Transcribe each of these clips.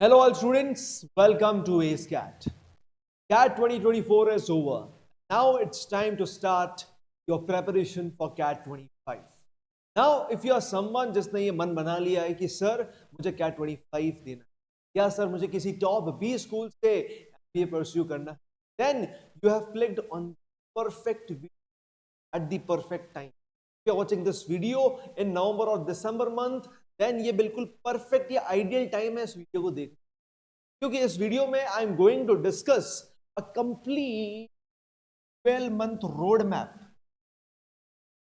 Hello, all students. Welcome to ACE CAT. CAT 2024 is over. Now it's time to start your preparation for CAT 25. Now, if you are someone जिसने ये मन बना लिया है कि sir मुझे CAT 25 देना है या सर मुझे किसी टॉप 20 स्कूल से MBA परस्यू करना है, then you have clicked on perfect video at the perfect time. If you are watching this video in November or December month, then ये बिल्कुल perfect या ideal time है इस वीडियो को देखने, क्योंकि इस वीडियो में I am going to discuss a complete 12 month road map,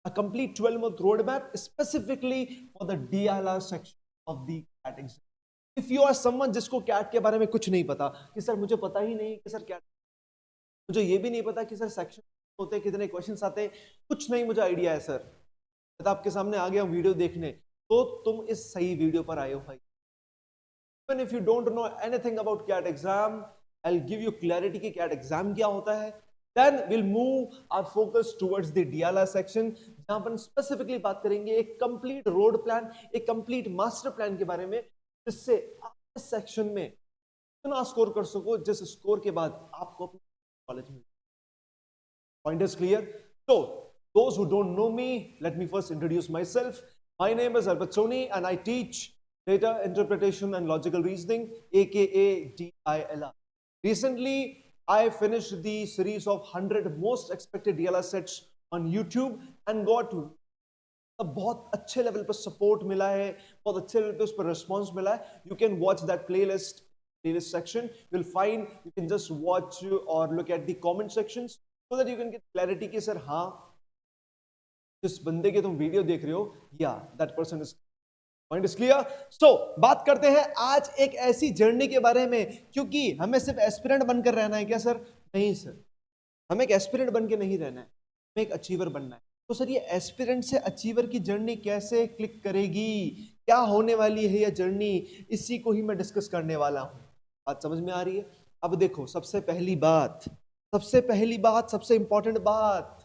a complete 12 month roadmap specifically for the DLR section of the CAT exam. If you are someone जिसको CAT के बारे में कुछ नहीं पता कि सर मुझे पता ही नहीं कि सर CAT, मुझे ये भी नहीं पता कि सर सेक्शन होते हैं, कितने क्वेश्चंस आते हैं, कुछ नहीं मुझे आइडिया है सर, मैं आपके सामने आ गया वीडियो देखने, तो तुम इस सही वीडियो पर आए हो भाई. Even if you don't know anything about CAT exam, I'll give you clarity कि CAT exam क्या होता है. Then we'll move our focus towards the DLR section, जहां पर specifically बात करेंगे एक complete road plan, एक complete master plan के बारे में, जिससे आप इस section में इतना स्कोर कर सको जिस स्कोर के बाद आपको अपने कॉलेज में. Point is clear? So, those who don't know me, let me first introduce myself. My name is Arpit Soni and I teach data interpretation and logical reasoning, aka DILR. Recently, I finished the series of 100 most expected DLR sets on YouTube and got बहुत अच्छे level पर support मिला है, बहुत अच्छे level पर उस पर रिस्पॉन्स मिला है. You can watch that playlist section. You'll find you can just watch or look at the comment sections so that you can get clarity कि सर हाँ जिस बंदे के तुम वीडियो देख रहे हो, या that person is. Point is clear. So बात करते हैं आज एक ऐसी जर्नी के बारे में, क्योंकि हमें सिर्फ एस्पिरेंट बनकर रहना है क्या सर? नहीं सर, हमें एक एस्पिरेंट बन के नहीं रहना है, हमें एक अचीवर बनना है. तो सर ये एस्पिरेंट से अचीवर की जर्नी कैसे क्लिक करेगी, क्या होने वाली है ये जर्नी, इसी को ही मैं डिस्कस करने वाला हूं. बात समझ में आ रही है? अब देखो, सबसे इंपॉर्टेंट बात,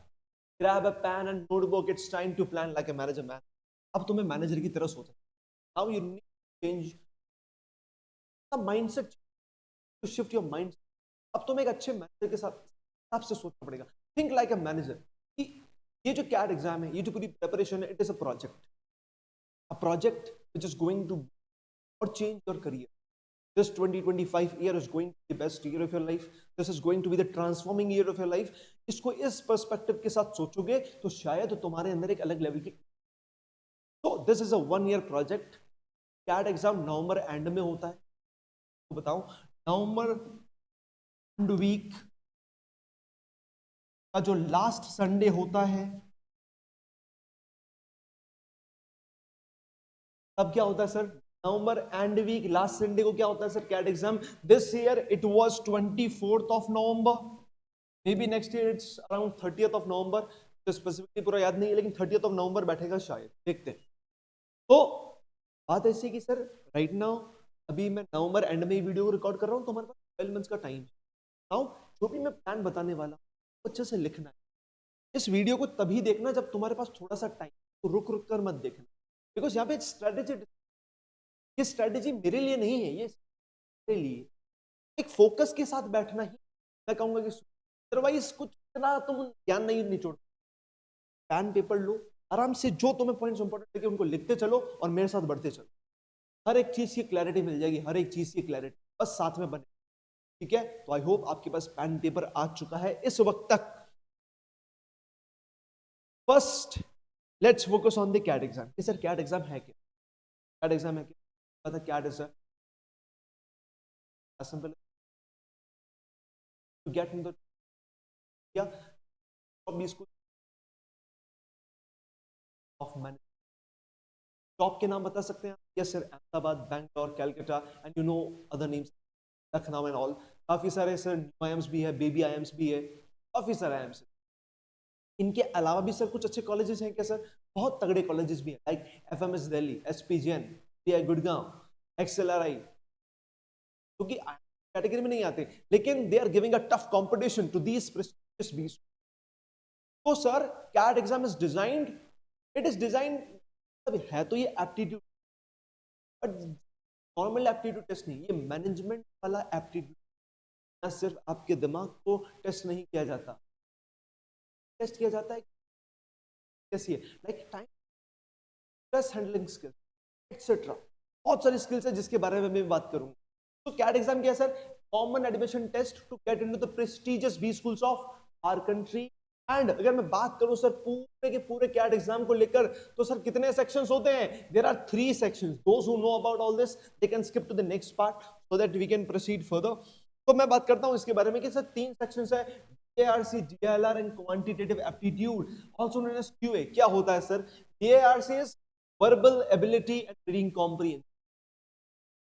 grab a pen and notebook, it's time to plan like a manager man. अब तुम्हें मैनेजर की तरह सोचना. Now you need to change the mindset, to shift your mindset. अब तुम्हें एक अच्छे मैनेजर के साथ हिसाब से सोचना पड़ेगा. थिंक लाइक अ मैनेजर कि ये जो कैट एग्जाम है, ये जो पूरी प्रिपरेशन है, it is a project which is going to और change your career. This 2025 year is going to be the best year of your life. This is going to be the transforming year of your life. इसको इस perspective के साथ सोचोगे तो शायद तुम्हारे अंदर एक अलग लेवल की. तो this is a 1 year project. CAT exam November end में होता है. तो बताऊं, नवंबर एंड वीक का जो लास्ट संडे होता है, तब क्या होता है sir? November end week last Sunday को क्या होता है sir? CAT exam. This year it was 24th of November. Maybe next year it's around 30th of November. तो स्पेसिफिकली पूरा याद नहीं है, लेकिन 30th of November बैठेगा शायद, देखते हैं. तो बात ऐसी है कि सर राइट नाउ अभी मैं नवंबर एंड में ही वीडियो को रिकॉर्ड कर रहा हूँ, तो हमारे पास 12 मंथ्स का टाइम है. नाउ जो भी मैं प्लान बताने वाला हूँ अच्छे से लिखना है. इस वीडियो को तभी देखना जब तुम्हारे पास थोड़ा सा टाइम, तो रुक रुक कर मत देखना, बिकॉज यहाँ पे स्ट्रेटेजी, ये स्ट्रेटेजी मेरे लिए नहीं है, ये मेरे लिए एक फोकस के साथ बैठना ही मैं कहूंगा कि अदरवाइज कुछ इतना तुम ज्ञान नहीं निचोड़. पेन पेपर लो आराम से, जो तुम्हें पॉइंट्स इंपॉर्टेंट लगे उनको लिखते चलो और मेरे साथ बढ़ते चलो. हर एक चीज की क्लैरिटी मिल जाएगी, हर एक चीज की क्लैरिटी बस साथ में बने. ठीक है, तो आई होप आपके पास पेन पेपर आ चुका है इस वक्त तक. First let's focus on the CAT exam. Sir CAT exam है क्या? कैट एग्जाम है क्या? CAT is simple to get in the या top school of management. Top के नाम बता सकते हैं? Yes sir, Ahmedabad, Bangalore, Calcutta and you know other names, Lucknow and all. काफी सारे सर आईएम्स भी है, बेबी आईएम्स भी है, काफी सारे आईएम्स. इनके अलावा भी सर कुछ अच्छे कॉलेजेस हैं क्या सर? बहुत तगड़े कॉलेजेस भी हैं, लाइक एफएमएस दिल्ली, एसपीजीएन, टीआई गुड़गांव, एक्सएलआरआई, क्योंकि कैटेगरी में नहीं आते, लेकिन they are giving a tough competition to these prestigious बीस. तो sir CAT exam is designed, it is designed, है तो ये aptitude, but normal aptitude test नहीं, ये मैनेजमेंट वाला एप्टीट्यूड। ना सिर्फ आपके दिमाग को टेस्ट नहीं किया जाता, टेस्ट किया जाता है कैसी है, like time, stress handling skills, etcetera. बहुत सारी स्किल्स है जिसके बारे में मैं बात करूंगा। तो कैट एग्जाम क्या है sir? Common admission test to get into the prestigious B schools of our country. And अगर मैं बात करूं सर पूरे के पूरे कैट एग्जाम को लेकर, तो सर कितने सेक्शंस होते हैं? There are 3 sections. Those who know about all this they can skip to the next part so that we can proceed further. तो मैं बात करता हूं इसके बारे में कि सर 3 सेक्शंस है, DARC, DLR and quantitative aptitude, also known as QA। क्या होता है sir? DARC is verbal ability and reading comprehension.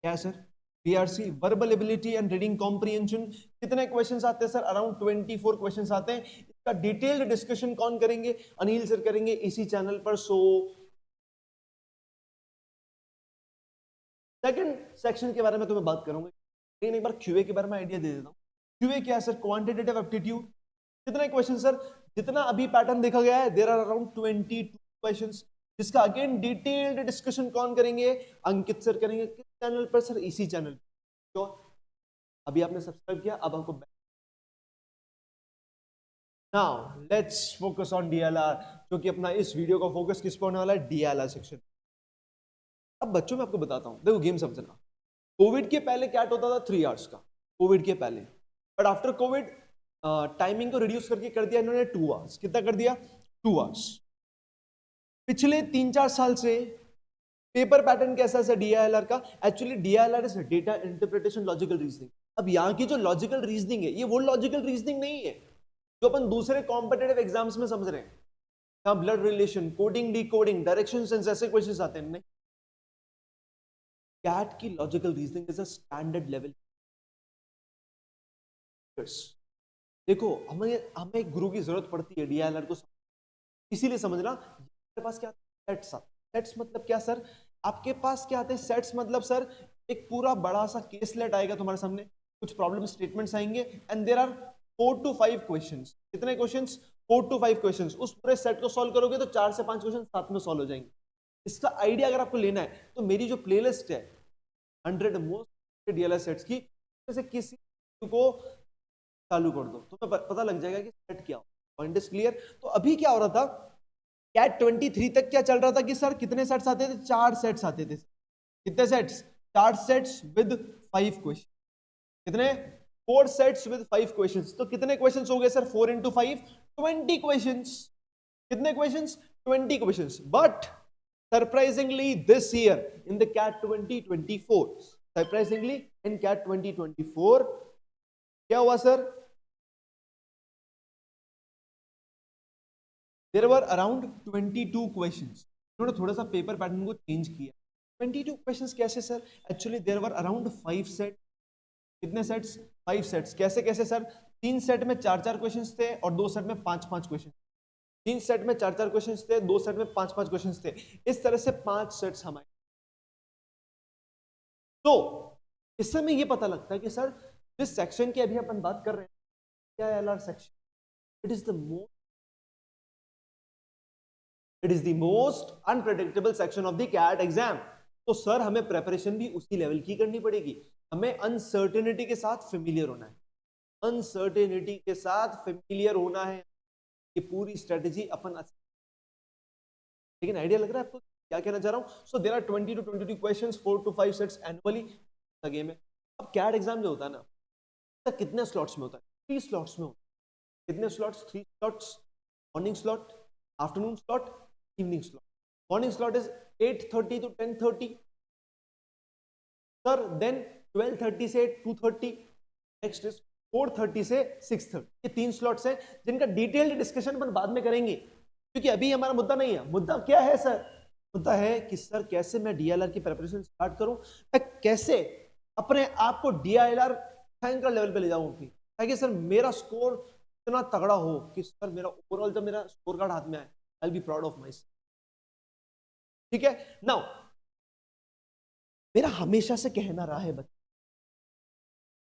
क्या है sir? BRC verbal ability and reading comprehension. कितने क्वेश्चंस आते हैं सर? अराउंड 24 क्वेश्चंस आते हैं। इसका डिटेल्ड डिस्कशन कौन करेंगे? अनिल सर करेंगे इसी चैनल पर। सो सेकंड सेक्शन के बारे में तो मैं बात करूंगा, लेकिन एक बार QA के बारे में आइडिया दे देता हूं। QA क्या है सर? Quantitative aptitude. कितने क्वेश्चन सर? जितना अभी पैटर्न देखा गया है, देयर आर अराउंड 22 क्वेश्चंस, जिसका अगेन डिटेल्ड डिस्कशन कौन करेंगे? अंकित सर करेंगे। किस चैनल पर सर? इसी चैनल। तो अभी आपने सब्सक्राइब किया, अब आपको now let's focus on DLR, जो कि अपना इस वीडियो का फोकस किस पर होने वाला है? DLR section. अब बच्चों मैं आपको बताता हूं, देखो गेम समझना। कोविड के पहले क्या होता था? 3 आवर्स का, कोविड के पहले। बट आफ्टर कोविड टाइमिंग को रिड्यूस करके कर दिया इन्होंने 2 आवर्स। कितना कर दिया? 2 आवर्स। पिछले 3-4 साल से पेपर पैटर्न कैसा है DILR का? Actually DILR is data interpretation logical reasoning. अब यहाँ की जो लॉजिकल रीजनिंग है, ये वो लॉजिकल रीजनिंग नहीं है जो अपन दूसरे कॉम्पिटेटिव एग्जाम्स में समझ रहे हैं, जहां blood relation, coding, decoding, direction sense ऐसे क्वेश्चंस आते हैं। नहीं, कैट की logical reasoning is a standard level. देखो हमें हमें गुरु की जरूरत पड़ती है DILR को, इसीलिए समझना। आपके पास क्या सेट्स आते हैं? सेट्स मतलब क्या सर? आपके पास क्या आते हैं? सेट्स मतलब सर एक पूरा बड़ा सा केस लेट आएगा तुम्हारे सामने, कुछ प्रॉब्लम स्टेटमेंट्स आएंगे, and there are 4 to 5 questions. कितने क्वेश्चंस? 4 to 5 questions. उस पूरे सेट को सॉल्व करोगे तो 4 से 5 क्वेश्चन साथ में सॉल्व हो जाएंगे। इसका आइडिया अगर आपको लेना है तो मेरी जो प्लेलिस्ट है 100 मोस्ट DLR सेट्स की, जैसे किसी को चालू कर दो तो पता लग जाएगा कि सेट क्या हो। Point is clear? तो अभी क्या हो रहा था, कैट 23 तक क्या चल रहा था कि सर कितने सेट्स आते थे? 4 सेट्स आते थे। कितने सेट्स? 4 sets with 5 question. कितने? 4 सेट्स विद 5 क्वेश्चंस। तो कितने क्वेश्चंस हो गए सर? 4 into 5 20 questions. कितने questions? 20 questions. But surprisingly this year in the CAT 2024, surprisingly in CAT 2024 क्या हुआ sir? There were around 22 questions. उन्होंने थोड़ा सा पेपर पैटर्न को चेंज किया। 22 क्वेश्चंस कैसे sir? Actually there were around 5 set. कितने सेट्स? 5 सेट्स। कैसे कैसे सर? 3 सेट में 4-4 क्वेश्चंस थे और 2 सेट में 5-5 क्वेश्चन। 3 सेट में 4-4 क्वेश्चंस थे, 2 सेट में 5-5 क्वेश्चंस थे। इस तरह से 5 सेट्स हमारे। तो इससे हमें ये पता लगता है कि सर जिस सेक्शन की अभी अपन बात कर रहे हैं, क्या है LR section, it is the most unpredictable section of the CAT exam. तो सर हमें प्रेपरेशन भी उसी लेवल की करनी पड़ेगी। हमें अनसर्टेनिटी के साथ फेमिलियर होना है, अनसर्टेनिटी के साथ फेमिलियर होना है। ये पूरी स्ट्रेटेजी अपन, लेकिन आइडिया लग रहा है आपको क्या कहना चाह रहा हूं? So there are 20 to 22 questions, 4 to 5 sets annually का गेम है। अब कैट एग्जाम जो होता है ना, तो कितने स्लॉट्स में होता है? 3 स्लॉट्स में होता है। कितने slots? 3 slots. Morning slot, afternoon slot, evening slot. Morning slot is 8:30 to 10:30 sir, then 12:30 से 2:30, नेक्स्ट इज 4:30 से 6:30। ये 3 स्लॉट्स हैं जिनका डिटेल्ड डिस्कशन अपन बाद में करेंगे, क्योंकि अभी हमारा मुद्दा नहीं है। मुद्दा क्या है सर? मुद्दा है कि सर कैसे मैं DLR की प्रिपरेशन स्टार्ट करूं, मैं कैसे अपने आप को DLR थैंकर लेवल पे ले जाऊं अपनी, ताकि सर मेरा स्कोर इतना तगड़ा हो कि सर मेरा ओवरऑल जब मेरा स्कोर कार्ड हाथ में आए, I will be proud of my self. ठीक है? नाउ मेरा हमेशा से कहना रहा है,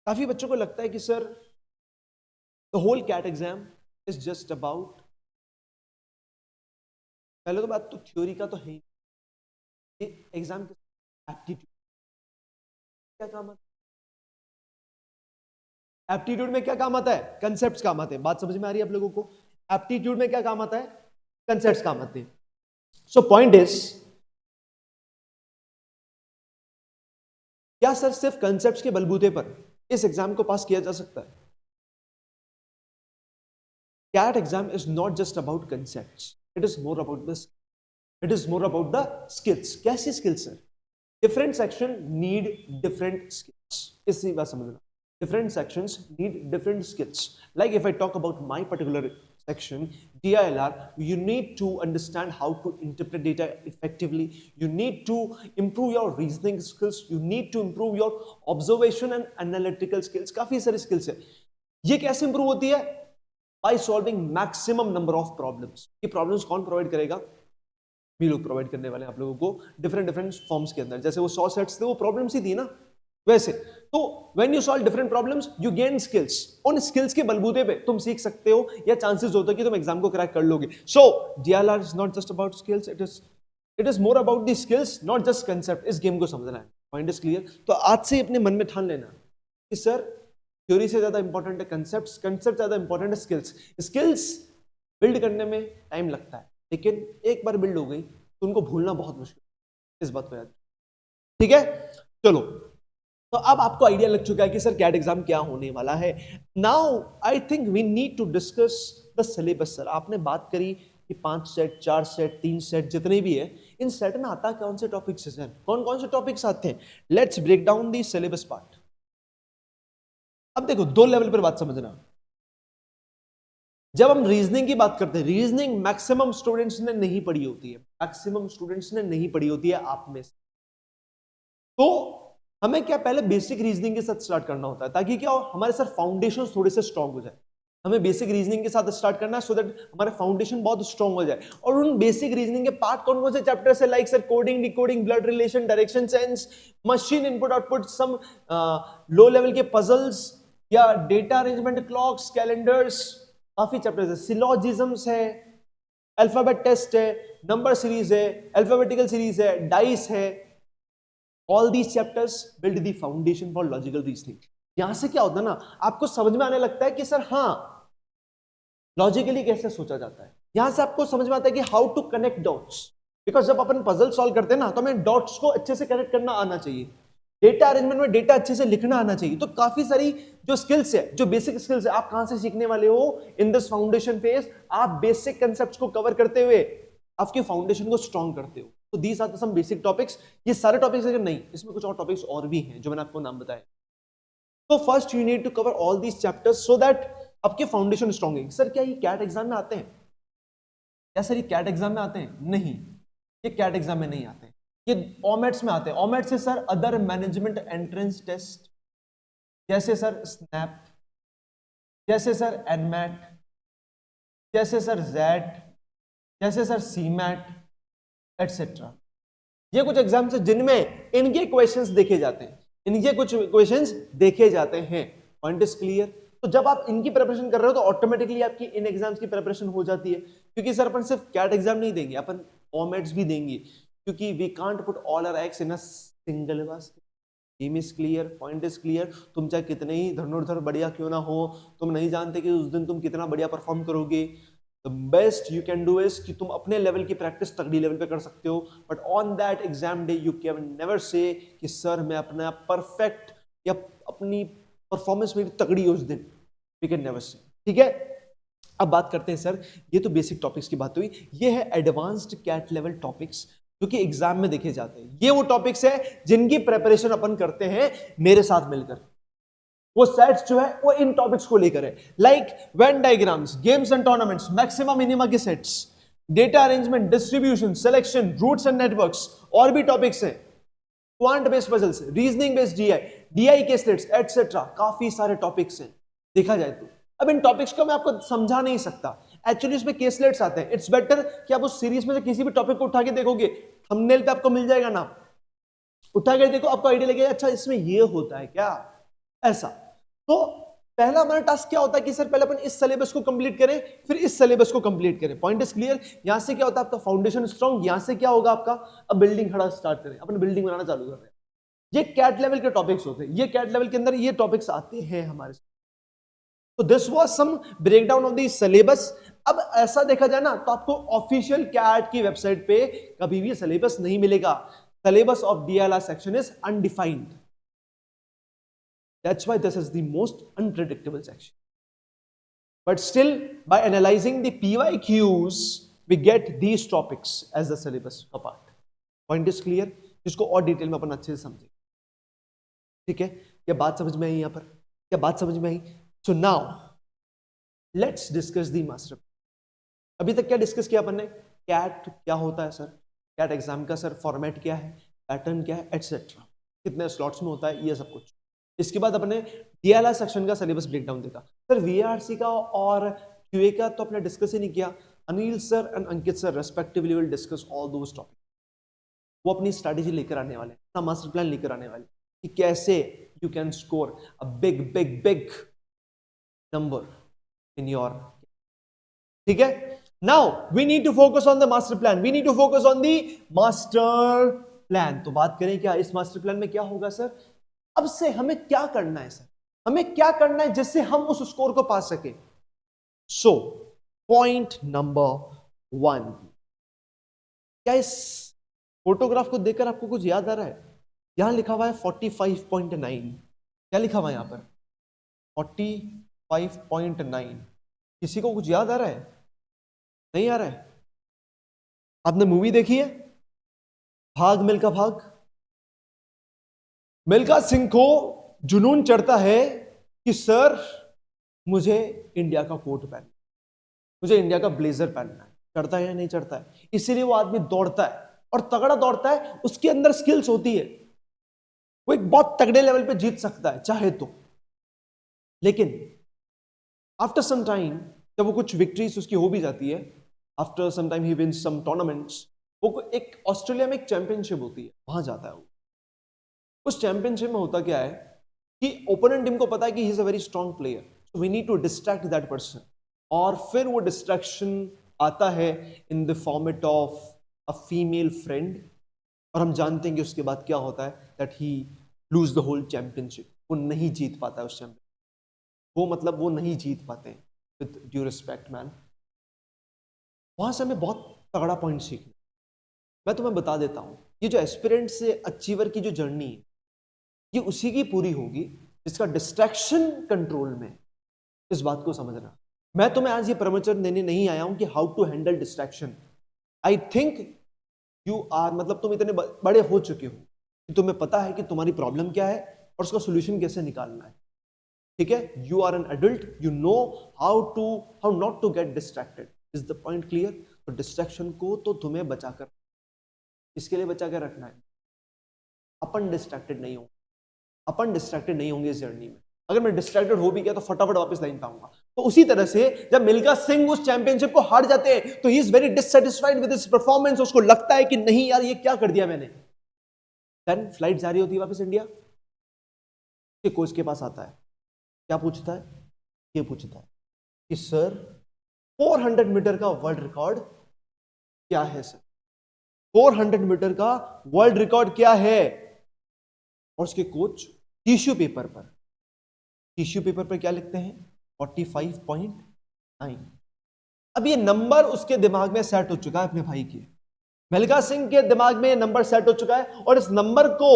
काफी बच्चों को लगता है कि sir the whole CAT exam is just about, पहले तो बात तो थ्योरी का तो है ही, एग्जाम एप्टीट्यूड। क्या काम आता है? एप्टीट्यूड में क्या काम आता है? कंसेप्ट्स काम आते हैं। बात समझ में आ रही है आप लोगों को? एप्टीट्यूड में क्या काम आता है? कंसेप्ट्स काम आते हैं। सो पॉइंट इज, क्या सर सिर्फ कंसेप्ट्स के बलबूते पर इस एग्जाम को पास किया जा सकता है? CAT exam is not just about concepts. It is more about the skills. कैसी skills है? Different section need different skills. इसी बात समझना. Different sections need different skills. Like if I talk about my particular section, DILR, you need to understand how to interpret data effectively. You need to improve your reasoning skills. You need to improve your observation and analytical skills. काफी सारी skills है. ये कैसे improve होती है? By solving maximum number of problems. ये problems कौन provide करेगा? भी लोग प्रोवाइड करने वाले हैं आप लोगों को डिफरेंट डिफरेंट फॉर्म्स के अंदर। जैसे वो 100 सेट्स थे, वो प्रॉब्लम्स ही थी ना, वैसे तो when you solve different problems you gain skills. उन स्किल्स के बलबूते पे तुम सीख सकते हो या चांसेस होता है कि तुम एग्जाम को क्रैक कर लोगे। सो DILR is not just about skills, it is more about the skills, not just concept. इस गेम को समझना है। Point is clear? तो आज से अपने मन में ठान लेना कि सर थ्योरी से ज्यादा इंपॉर्टेंट है कंसेप्ट, कंसेप्ट ज्यादा इंपॉर्टेंट है स्किल्स। स्किल्स बिल्ड करने में टाइम लगता है, लेकिन एक बार बिल्ड हो गई तो उनको भूलना बहुत मुश्किल है। इस बात को याद, ठीक है? चलो, तो अब आपको आइडिया लग चुका है कि सर कैट एग्जाम क्या होने वाला है। Now I think we need to discuss the syllabus. Sir आपने बात करी कि 5 सेट, 4 सेट, 3 सेट जितने भी है, इन सेट में आता कौन से टॉपिक्स है सर? कौन कौन से टॉपिक्स आते हैं? Let's break down the syllabus part. अब देखो, 2 लेवल पर बात समझना। जब हम रीजनिंग की बात करते हैं, रीजनिंग मैक्सिमम स्टूडेंट्स ने नहीं पढ़ी होती है, मैक्सिमम स्टूडेंट्स ने नहीं पढ़ी होती है आप में से। तो हमें क्या पहले बेसिक रीजनिंग के साथ स्टार्ट करना होता है, ताकि क्या हो, हमारे सर फाउंडेशन थोड़े से स्ट्रांग हो जाए। हमें बेसिक रीजनिंग के साथ स्टार्ट करना है सो दैट हमारे फाउंडेशन बहुत स्ट्रांग हो जाए। और उन बेसिक रीजनिंग के पार्ट कौन कौन से चैप्टर से, like sir coding, decoding, blood relation, direction sense, machine input output, some low level के पजल्स या डेटा अरेंजमेंट, क्लॉक्स, कैलेंडर्स, काफी चैप्टर्स है। सिलॉजिज्म्स है, अल्फाबेट टेस्ट है, नंबर सीरीज है, अल्फाबेटिकल सीरीज है, डाइस है। All these chapters build the foundation for logical reasoning. यहां से क्या होता है ना, आपको समझ में आने लगता है कि सर हाँ, लॉजिकली कैसे सोचा जाता है। यहां से आपको समझ में आता है कि how to connect dots, because जब अपन पजल सॉल्व करते हैं ना, तो हमें डॉट्स को अच्छे से कनेक्ट करना आना चाहिए। डेटा अरेंजमेंट में डेटा अच्छे से लिखना आना चाहिए। तो काफी सारी जो स्किल्स है, जो बेसिक स्किल्स है, आप कहां से सीखने वाले हो? इन दिस फाउंडेशन फेज आप बेसिक कंसेप्ट्स को कवर करते हुए आपके फाउंडेशन को स्ट्रॉन्ग करते हो। तो these are some basic topics. ये सारे टॉपिक्स अगर नहीं, इसमें कुछ और टॉपिक्स और भी हैं जो मैंने आपको नाम बताए। तो first you need to cover all these chapters so that आपके फाउंडेशन स्ट्रॉन्ग है। सर क्या ये कैट एग्जाम में आते हैं? क्या सर ये कैट एग्जाम में आते हैं? नहीं, ये कैट एग्जाम में नहीं आते हैं, ये ओमेट्स में आते हैं। ओमेट्स से sir other management entrance test, जैसे सर स्नैप, जैसे सर एनमैट, जैसे सर जेट, जैसे सर सीमैट एटसेट्रा। ये कुछ एग्जाम्स हैं जिनमें इनके क्वेश्चंस देखे जाते हैं, इनके कुछ क्वेश्चंस देखे जाते हैं। Point is clear? तो जब आप इनकी प्रिपरेशन कर रहे हो तो ऑटोमेटिकली आपकी इन एग्जाम्स की प्रिपरेशन हो जाती है, क्योंकि सर अपन सिर्फ कैट एग्जाम नहीं देंगे, अपन ओमेट्स भी देंगे, क्योंकि we can't put all our eggs in a single basket. Game is clear? Point is clear? तुम चाहे कितने ही धनुर्धर बढ़िया क्यों ना हो, तुम नहीं जानते कि उस दिन तुम कितना बढ़िया परफॉर्म करोगे। The best you can do is कि तुम अपने लेवल की प्रैक्टिस तगड़ी लेवल पे कर सकते हो, but on that exam day you can never say कि सर मैं अपना परफेक्ट या अपनी परफॉर्मेंस मेरी तगड़ी उस दिन, वी कैन नेवर से। ठीक है, अब बात करते हैं सर, ये तो बेसिक टॉपिक्स की बात हुई, ये है एडवांस्ड कैट लेवल टॉपिक्स जो कि एग्जाम में देखे जाते हैं। ये वो टॉपिक्स है जिनकी प्रिपरेशन अपन करते हैं मेरे साथ मिलकर। वो सेट्स जो है वो इन टॉपिक्स को लेकर है, like Venn diagrams, games and tournaments, maxima minima के sets, data arrangement, distribution, selection, routes and networks, और भी टॉपिक्स हैं, quant based puzzles, reasoning based DI के सेट्स एटसेट्रा। काफी सारे टॉपिक्स हैं देखा जाए तो। अब इन टॉपिक्स को मैं आपको समझा नहीं सकता, एक्चुअली इसमें केसलेट्स आते हैं। इट्स बेटर कि आप उस सीरीज में से किसी भी टॉपिक को उठा के देखोगे, थंबनेल पे आपको मिल जाएगा नाम, उठा के देखो, आपको आइडिया लगेगा अच्छा इसमें ये होता है क्या, ऐसा। तो पहला हमारा टास्क क्या होता है कि सर पहले अपन इस सिलेबस को कंप्लीट करें, फिर इस सिलेबस को कंप्लीट करें। Point is clear? यहां से क्या होता है आपका फाउंडेशन स्ट्रांग, यहां से क्या होगा आपका, अब बिल्डिंग खड़ा स्टार्ट करें, अपन बिल्डिंग बनाना चालू कर रहे हैं। ये कैट लेवल के टॉपिक्स होते हैं, ये कैट लेवल के अंदर ये टॉपिक्स आते हैं हमारे। तो this was some breakdown of the syllabus. अब ऐसा देखा जाए ना तो आपको ऑफिशियल कैट की वेबसाइट पे कभी भी सिलेबस नहीं मिलेगा। Syllabus of DLR section is undefined, that's why this is the most unpredictable section. But still, by analyzing the PYQs, we get these topics as the syllabus का part. Point is clear? जिसको और detail में अपन अच्छे से समझें। ठीक है, क्या बात समझ में आई यहाँ पर? क्या बात समझ में आई? So now, let's discuss the master plan. अभी तक क्या डिस्कस किया अपन ने? कैट क्या होता है सर, कैट एग्जाम का सर फॉर्मेट क्या है, पैटर्न क्या है, एटसेट्रा, कितने स्लॉट्स में होता है, ये सब कुछ। इसके बाद अपने DLR सेक्शन का सिलेबस ब्रेकडाउन देखा। सर VRC का और QA का तो अपने डिस्कस ही नहीं किया। Anil sir and Ankit sir respectively will discuss all those topic. वो अपनी स्ट्रैटेजी लेकर आने वाले, अपना मास्टर प्लान लेकर आने वाले कि कैसे you can score a big big big number in your. ठीक है, now we need to focus on the master plan, we need to focus on the master plan. तो बात करें क्या इस मास्टर प्लान में क्या होगा सर, अब से हमें क्या करना है सर, हमें क्या करना है जिससे हम उस स्कोर को पा सके। सो पॉइंट नंबर 1, क्या इस फोटोग्राफ को देखकर आपको कुछ याद आ रहा है? यहां लिखा हुआ है 45.9, क्या लिखा हुआ है यहां पर? 45.9। किसी को कुछ याद आ रहा है? नहीं आ रहा है? आपने मूवी देखी है भाग मिल्खा भाग? मिल्खा सिंह को जुनून चढ़ता है कि सर मुझे इंडिया का कोट पहनना, मुझे इंडिया का ब्लेजर पहनना है। चढ़ता है या नहीं चढ़ता है? इसीलिए वो आदमी दौड़ता है और तगड़ा दौड़ता है, उसके अंदर स्किल्स होती है, वो एक बहुत तगड़े लेवल पे जीत सकता है चाहे तो। लेकिन आफ्टर सम टाइम जब वो कुछ विक्ट्रीज उसकी हो भी जाती है, आफ्टर सम टाइम ही विंस सम टूर्नामेंट्स, वो एक ऑस्ट्रेलिया में एक चैंपियनशिप होती है, वहां जाता है वो। उस चैंपियनशिप में होता क्या है कि ओपोनेंट टीम को पता है कि he is a very strong player, so we need to distract that person. और फिर वो डिस्ट्रैक्शन आता है in the format of a female friend, और हम जानते हैं कि उसके बाद क्या होता है, that he lose the whole championship. वो नहीं जीत पाता है उस चैंपियन, वो मतलब वो नहीं जीत पाते हैं। विद ड्यू रिस्पेक्ट मैन, वहां से हमें बहुत तगड़ा पॉइंट सीखना। मैं तुम्हें बता देता हूं, ये जो एस्पिरेंट से अचीवर की जो जर्नी है, ये उसी की पूरी होगी जिसका डिस्ट्रैक्शन कंट्रोल में। इस बात को समझना, मैं तुम्हें आज ये प्रवचन देने नहीं आया हूं कि how to handle distraction. I think you are, मतलब तुम इतने बड़े हो चुके हो कि तुम्हें पता है कि तुम्हारी प्रॉब्लम क्या है और उसका सोल्यूशन कैसे निकालना है। ठीक है, you are an adult, you know how not to get distracted. Is the point clear? तो डिस्ट्रैक्शन को तो तुम्हें बचाकर, इसके लिए बचा कर रखना है। अपन डिस्ट्रैक्टेड नहीं हो, अपन डिस्ट्रैक्टेड नहीं होंगे इस जर्नी में। अगर मैं डिस्ट्रैक्टेड हो भी गया तो फटाफट वापस लाइन पे आऊंगा। तो उसी तरह से जब मिल्खा सिंह उस चैंपियनशिप को हार जाते हैं तो he is very dissatisfied with his performance. उसको लगता है कि नहीं यार ये क्या कर दिया मैंने। देन फ्लाइट जा रही होती है वापस इंडिया, के कोच के पास आता है, क्या पूछता है? ये पूछता है कि सर 400 मीटर का वर्ल्ड रिकॉर्ड क्या है सर, 400 मीटर का वर्ल्ड रिकॉर्ड क्या है? और उसके कोच टिश्यू पेपर पर क्या लिखते हैं? 45.9। अब ये नंबर उसके दिमाग में सेट हो चुका है, अपने भाई के मिल्खा सिंह के दिमाग में ये नंबर सेट हो चुका है, और इस नंबर को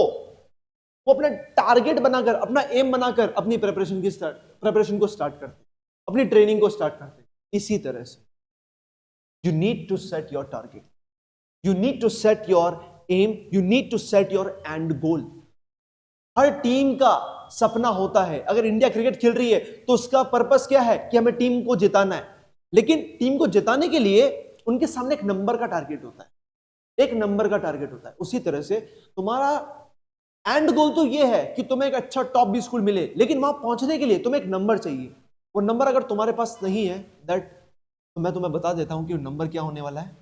वो अपना टारगेट बनाकर, अपना एम बनाकर अपनी प्रिपरेशन को स्टार्ट करते, अपनी ट्रेनिंग को स्टार्ट करते। इसी तरह से you need to set your target, you need to set your aim, you need to set your end goal. हर टीम का सपना होता है, अगर इंडिया क्रिकेट खेल रही है तो उसका पर्पस क्या है कि हमें टीम को जिताना है। लेकिन टीम को जिताने के लिए उनके सामने एक नंबर का टारगेट होता है, एक नंबर का टारगेट होता है। उसी तरह से तुम्हारा एंड गोल तो ये है कि तुम्हें एक अच्छा टॉप 20 स्कूल मिले, लेकिन वहां पहुंचने के लिए तुम्हें एक नंबर चाहिए। वो नंबर अगर तुम्हारे पास नहीं है, दैट, तो मैं तुम्हें बता देता हूं कि वो नंबर क्या होने वाला है,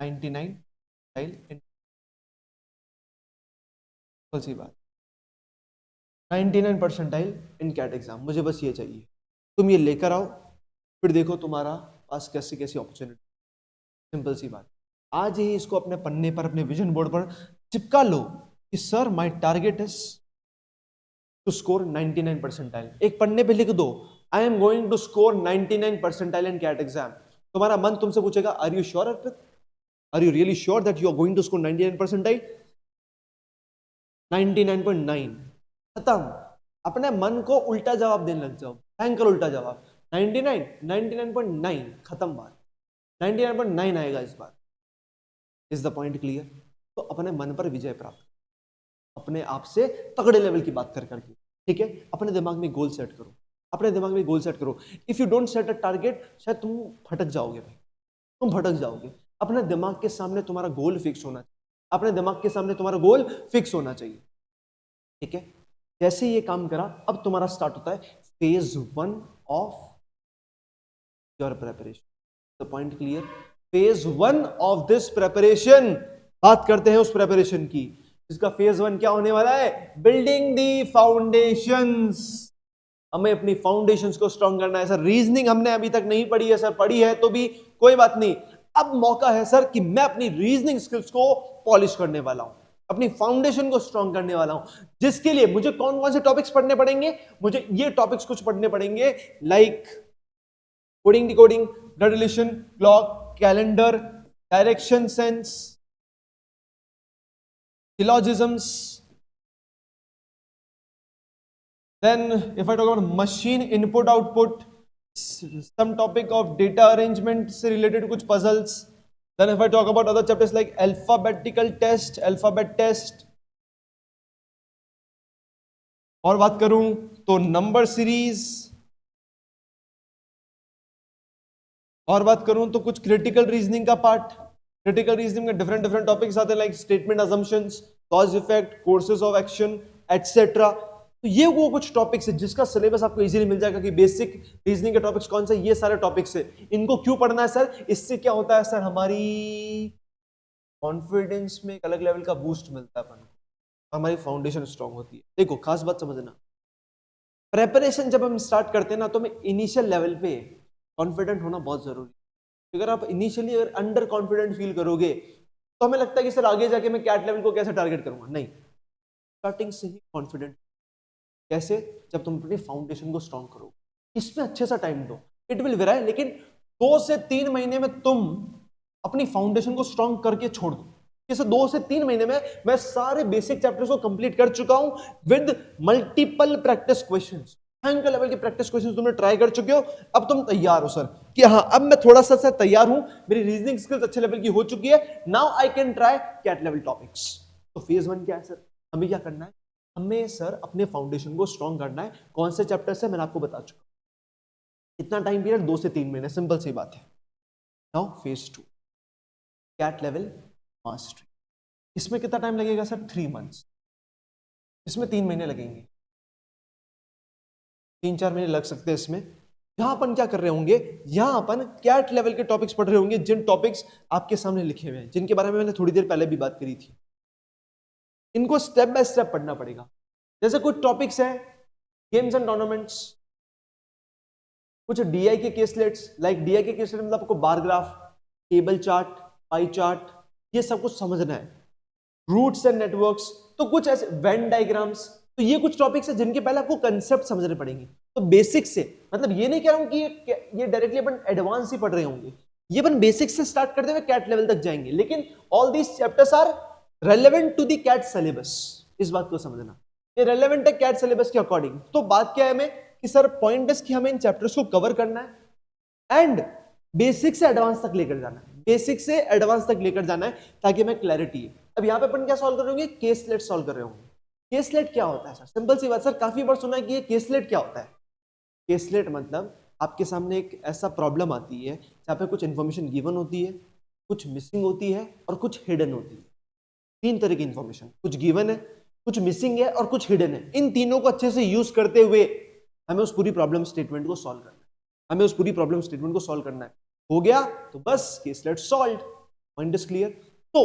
99। सी बात, 99 परसेंटाइल इन कैट एग्जाम, मुझे बस ये चाहिए। तुम ये लेकर आओ, फिर देखो तुम्हारा पास कैसी कैसी अपॉर्चुनिटी। सिंपल सी बात, आज ही इसको अपने पन्ने पर, अपने विजन बोर्ड पर चिपका लो कि sir my target is to score 99 percentile, एक पन्ने पे लिख दो I am going to score 99 percentile in CAT exam. तुम्हारा मन तुमसे पूछेगा are you sure Arpit, are you really sure that you are going to score 99 percentile? 99.9 खत्म। अपने मन को उल्टा जवाब देने लग जाओ, भयंकर उल्टा जवाब। 99 99.9 खत्म बात, 99.9 आएगा इस बार। Is the point clear? तो अपने मन पर विजय प्राप्त, अपने आप से तगड़े लेवल की बात कर करके, ठीक है? अपने दिमाग में गोल सेट करो, अपने दिमाग में गोल सेट करो। If you don't set a target, शायद तुम भटक जाओगे भाई, तुम भटक जाओगे। अपने दिमाग के सामने तुम्हारा गोल फिक्स होना चाहिए, अपने दिमाग के सामने तुम्हारा गोल फिक्स होना चाहिए, ठीक है? जैसे ये काम करा, अब तुम्हारा स्टार्ट होता है phase 1 of your preparation. The point clear? Phase 1 of this preparation, बात करते हैं उस प्रेपरेशन की। इसका फेज 1 क्या होने वाला है? बिल्डिंग दी फाउंडेशंस। हमें अपनी फाउंडेशंस को स्ट्रॉन्ग करना है। सर रीजनिंग हमने अभी तक नहीं पढ़ी है। सर पढ़ी है तो भी कोई बात नहीं, अब मौका है सर कि मैं अपनी रीजनिंग स्किल्स को पॉलिश करने वाला हूं, अपनी फाउंडेशन को स्ट्रॉन्ग करने वाला हूं, जिसके लिए मुझे कौन कौन से टॉपिक्स पढ़ने पड़ेंगे? मुझे ये टॉपिक्स कुछ पढ़ने पड़ेंगे, like coding, decoding, blood relation, clock, calendar, direction sense, syllogisms. Then if I talk about machine input output, some topic of data arrangement से related कुछ puzzles. Then if I talk about other chapters like alphabetical test, alphabet test, और बात करूं तो number series, और बात करूं तो कुछ क्रिटिकल रीजनिंग का पार्ट। क्रिटिकल रीजनिंग में डिफरेंट डिफरेंट टॉपिक्स आते हैं, like statement assumptions, cause effect, courses of action, etcetera. तो ये वो कुछ टॉपिक्स है जिसका सिलेबस आपको इजीली मिल जाएगा कि बेसिक रीजनिंग के टॉपिक्स कौन से, ये सारे टॉपिक्स है। इनको क्यों पढ़ना है सर? इससे क्या होता है सर? हमारी कॉन्फिडेंस में एक अलग लेवल का बूस्ट मिलता है अपन को, हमारी फाउंडेशन स्ट्रांग होती है। देखो खास बात समझना, प्रेपरेशन जब हम स्टार्ट करते हैं ना, तो हमें इनिशियल लेवल पे कॉन्फिडेंट होना बहुत जरूरी है। अगर आप इनिशियली अगर अंडर कॉन्फिडेंट फील करोगे तो हमें लगता है कि सर आगे जाके मैं कैट लेवल को कैसे टारगेट करूंगा। नहीं, स्टार्टिंग से ही कॉन्फिडेंट। कैसे? जब तुम अपनी फाउंडेशन को स्ट्रांग करो, इसमें अच्छे सा टाइम दो। इट विल वेरी, लेकिन 2 से 3 महीने में तुम अपनी फाउंडेशन को स्ट्रांग करके छोड़ दो। जैसे 2 से 3 महीने में मैं सारे बेसिक चैप्टर्स को कंप्लीट कर चुका हूं विद मल्टीपल प्रैक्टिस क्वेश्चंस। भयंकर लेवल के प्रैक्टिस क्वेश्चंस तुमने ट्राई कर चुके हो, अब तुम तैयार हो सर कि हाँ अब मैं थोड़ा सा तैयार हूं, मेरी रीजनिंग स्किल्स अच्छे लेवल की हो चुकी है, now I can try CAT level topics. तो फेज 1 क्या है सर? हमें क्या करना है? हमें सर अपने फाउंडेशन को स्ट्रांग करना है। कौन से चैप्टर से मैंने आपको बता चुका, इतना टाइम पीरियड 2 से 3 महीने, सिंपल सी बात है। Now phase 2 CAT level mastery. इसमें कितना टाइम लगेगा सर? 3 मंथ्स। इसमें 3 महीने लगेंगे, 3-4 महीने लग सकते हैं इसमें। यहां अपन क्या कर रहे होंगे? यहां अपन कैट लेवल के टॉपिक्स पढ़ रहे होंगे, जिन टॉपिक्स आपके सामने लिखे हुए हैं, जिनके बारे में मैंने थोड़ी देर पहले भी बात करी थी। इनको स्टेप बाय स्टेप पढ़ना पड़ेगा। जैसे कुछ टॉपिक्स हैं गेम्स एंड टूर्नामेंट्स, कुछ डीआई के केसलेट्स, लाइक डीआई के केसलेट मतलब आपको bar graph, table chart, pie chart, ये सब कुछ समझना है। रूट्स एंड नेटवर्क्स, तो कुछ ऐसे वेन डायग्राम्स, तो ये कुछ टॉपिक्स है जिनके पहले आपको कंसेप्ट समझने पड़ेंगे। तो बेसिक से, मतलब ये नहीं कह रहा हूं कि ये डायरेक्टली अपन एडवांस ही पढ़ रहे होंगे, ये अपन बेसिक से स्टार्ट करते हुए कैट लेवल तक जाएंगे, लेकिन all these chapters are relevant to the CAT syllabus. इस बात को समझना, ये रेलेवेंट है कैट सिलेबस के अकॉर्डिंग। तो बात क्या है हमें कि सर पॉइंट इज कि हमें इन चैप्टर्स को कवर करना है एंड बेसिक से एडवांस तक लेकर जाना है, बेसिक से एडवांस तक लेकर जाना है, ताकि हमें क्लैरिटी है। अब यहाँ पे अपन क्या सॉल्व कर रहे होंगे? केसलेट सॉल्व कर रहे होंगे। केसलेट क्या होता है सर? सिंपल सी बात सर, काफी बार सुना है कि ये केसलेट क्या होता है। केसलेट मतलब आपके सामने एक ऐसा प्रॉब्लम आती है जहाँ पे कुछ इंफॉर्मेशन गिवन होती है, कुछ मिसिंग होती है और कुछ हिडन होती है। 3 तरह की इंफॉर्मेशन, कुछ गिवन है, कुछ मिसिंग है और कुछ हिडन है। इन तीनों को अच्छे से यूज करते हुए हमें उस पूरी प्रॉब्लम स्टेटमेंट को सॉल्व करना है, हमें उस पूरी प्रॉब्लम स्टेटमेंट को सॉल्व करना है। हो गया तो बस caselet solve, point is clear. तो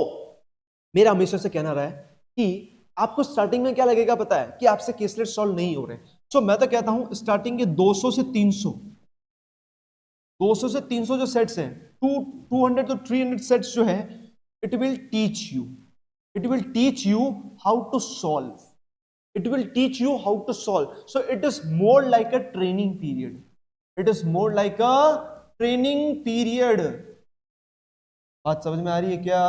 मेरा हमेशा से कहना रहा है कि आपको स्टार्टिंग में क्या लगेगा पता है? कि आपसे केसलेट सॉल्व नहीं हो रहे। सो मैं तो कहता हूं स्टार्टिंग के 200 से 300 जो सेट्स हैं, 200 to 300 सेट्स जो है, it will teach you, It will teach you how to solve. It will teach you how to solve. So it is more like a training period. It is more like a training period. बात समझ में आ रही है क्या?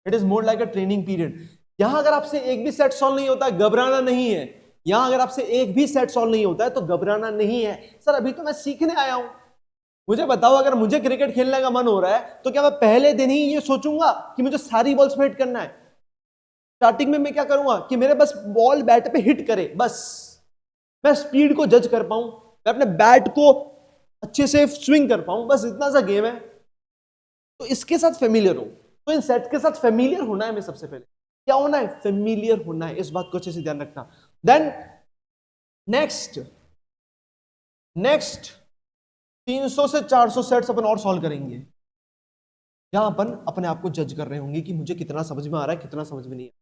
It is more like a training period. यहां अगर आपसे एक भी सेट सॉल्व नहीं होता है, घबराना नहीं है. यहां अगर आपसे एक भी सेट सॉल्व नहीं होता है तो घबराना नहीं है. सर अभी तो मैं सीखने आया हूं. मुझे बताओ, अगर मुझे क्रिकेट खेलने का मन हो रहा है तो क्या मैं पहले दिन ही ये सोचूंगा कि मुझे सारी बॉल्स पे हिट करना है? स्टार्टिंग में मैं क्या करूंगा कि मेरे बस बॉल बैट पे हिट करे, बस मैं स्पीड को जज कर पाऊं, मैं अपने बैट को अच्छे से स्विंग कर पाऊं, बस इतना सा गेम है. तो इसके साथ फेमिलियर हो. तो इन सेट के साथ फेमिलियर होना है. मैं सबसे पहले क्या होना है? फेमिलियर होना है. इस बात को अच्छे से ध्यान रखना. देन नेक्स्ट 300 से 400 सेट्स अपन और सॉल्व करेंगे, जहां अपन अपने आप को जज कर रहे होंगे कि मुझे कितना समझ में आ रहा है, कितना समझ में नहीं है.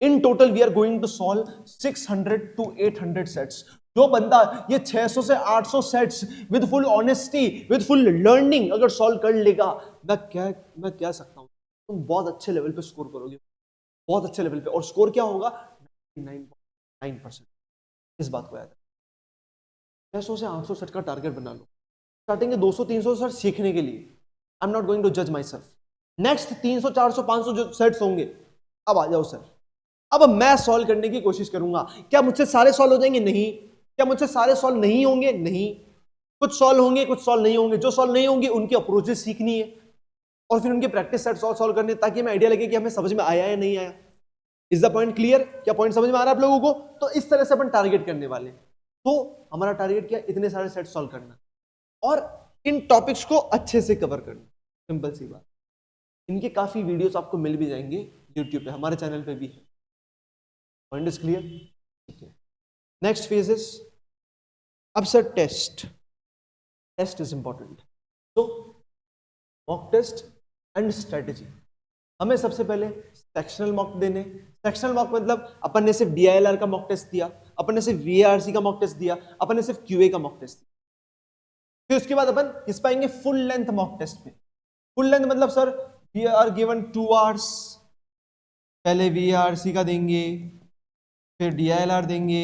In total we are going to solve 600 to 800 sets. जो बंदा ये 600 से 800 sets with full honesty, with full learning अगर सॉल्व कर लेगा, मैं कह सकता हूं तुम बहुत अच्छे लेवल पे स्कोर करोगे, बहुत अच्छे लेवल पे. और स्कोर क्या होगा? 99.9%. इस बात को याद रखना. 600 से 800 सेट का टारगेट बना लो. स्टार्टिंग के 200-300 सेट सीखने के लिए. I am not going to जज माई सेल्फ. नेक्स्ट 300, 400, 500 जो सेट्स होंगे, अब आ जाओ सर, अब मैं सॉल्व करने की कोशिश करूंगा. क्या मुझसे सारे सॉल्व हो जाएंगे? नहीं. क्या मुझसे सारे सॉल्व नहीं होंगे? नहीं. कुछ सॉल्व होंगे, कुछ सॉल्व नहीं होंगे. जो सॉल्व नहीं होंगे उनकी अप्रोचेस सीखनी है और फिर उनके प्रैक्टिस सेट सॉल्व करने, ताकि हमें आइडिया लगे कि हमें समझ में आया या नहीं आया. Is the point clear? क्या पॉइंट समझ में आ रहा है आप लोगों को? तो इस तरह से अपन टारगेट करने वाले. तो हमारा टारगेट क्या? इतने सारे सेट सॉल्व करना और इन टॉपिक्स को अच्छे से कवर करना. सिंपल सी बात. इनके काफी वीडियोस आपको मिल भी जाएंगे यूट्यूब पे, हमारे चैनल पे भी है. Point is clear? ठीक है. नेक्स्ट फेज इज अब sir test. Test is important. तो मॉक टेस्ट एंड स्ट्रेटेजी. हमें सबसे पहले सेक्शनल मॉक देने. सेक्शनल मॉक मतलब अपन ने सिर्फ DILR का मॉक टेस्ट दिया, अपन ने सिर्फ VARC का मॉक टेस्ट दिया, अपन ने सिर्फ QA का मॉक टेस्ट दिया. फिर उसके बाद अपन किस पाएंगे? फुल लेंथ मॉक टेस्ट पे. फुल लेंथ मतलब sir we are given 2 hours. पहले VARC का देंगे, फिर DILR देंगे,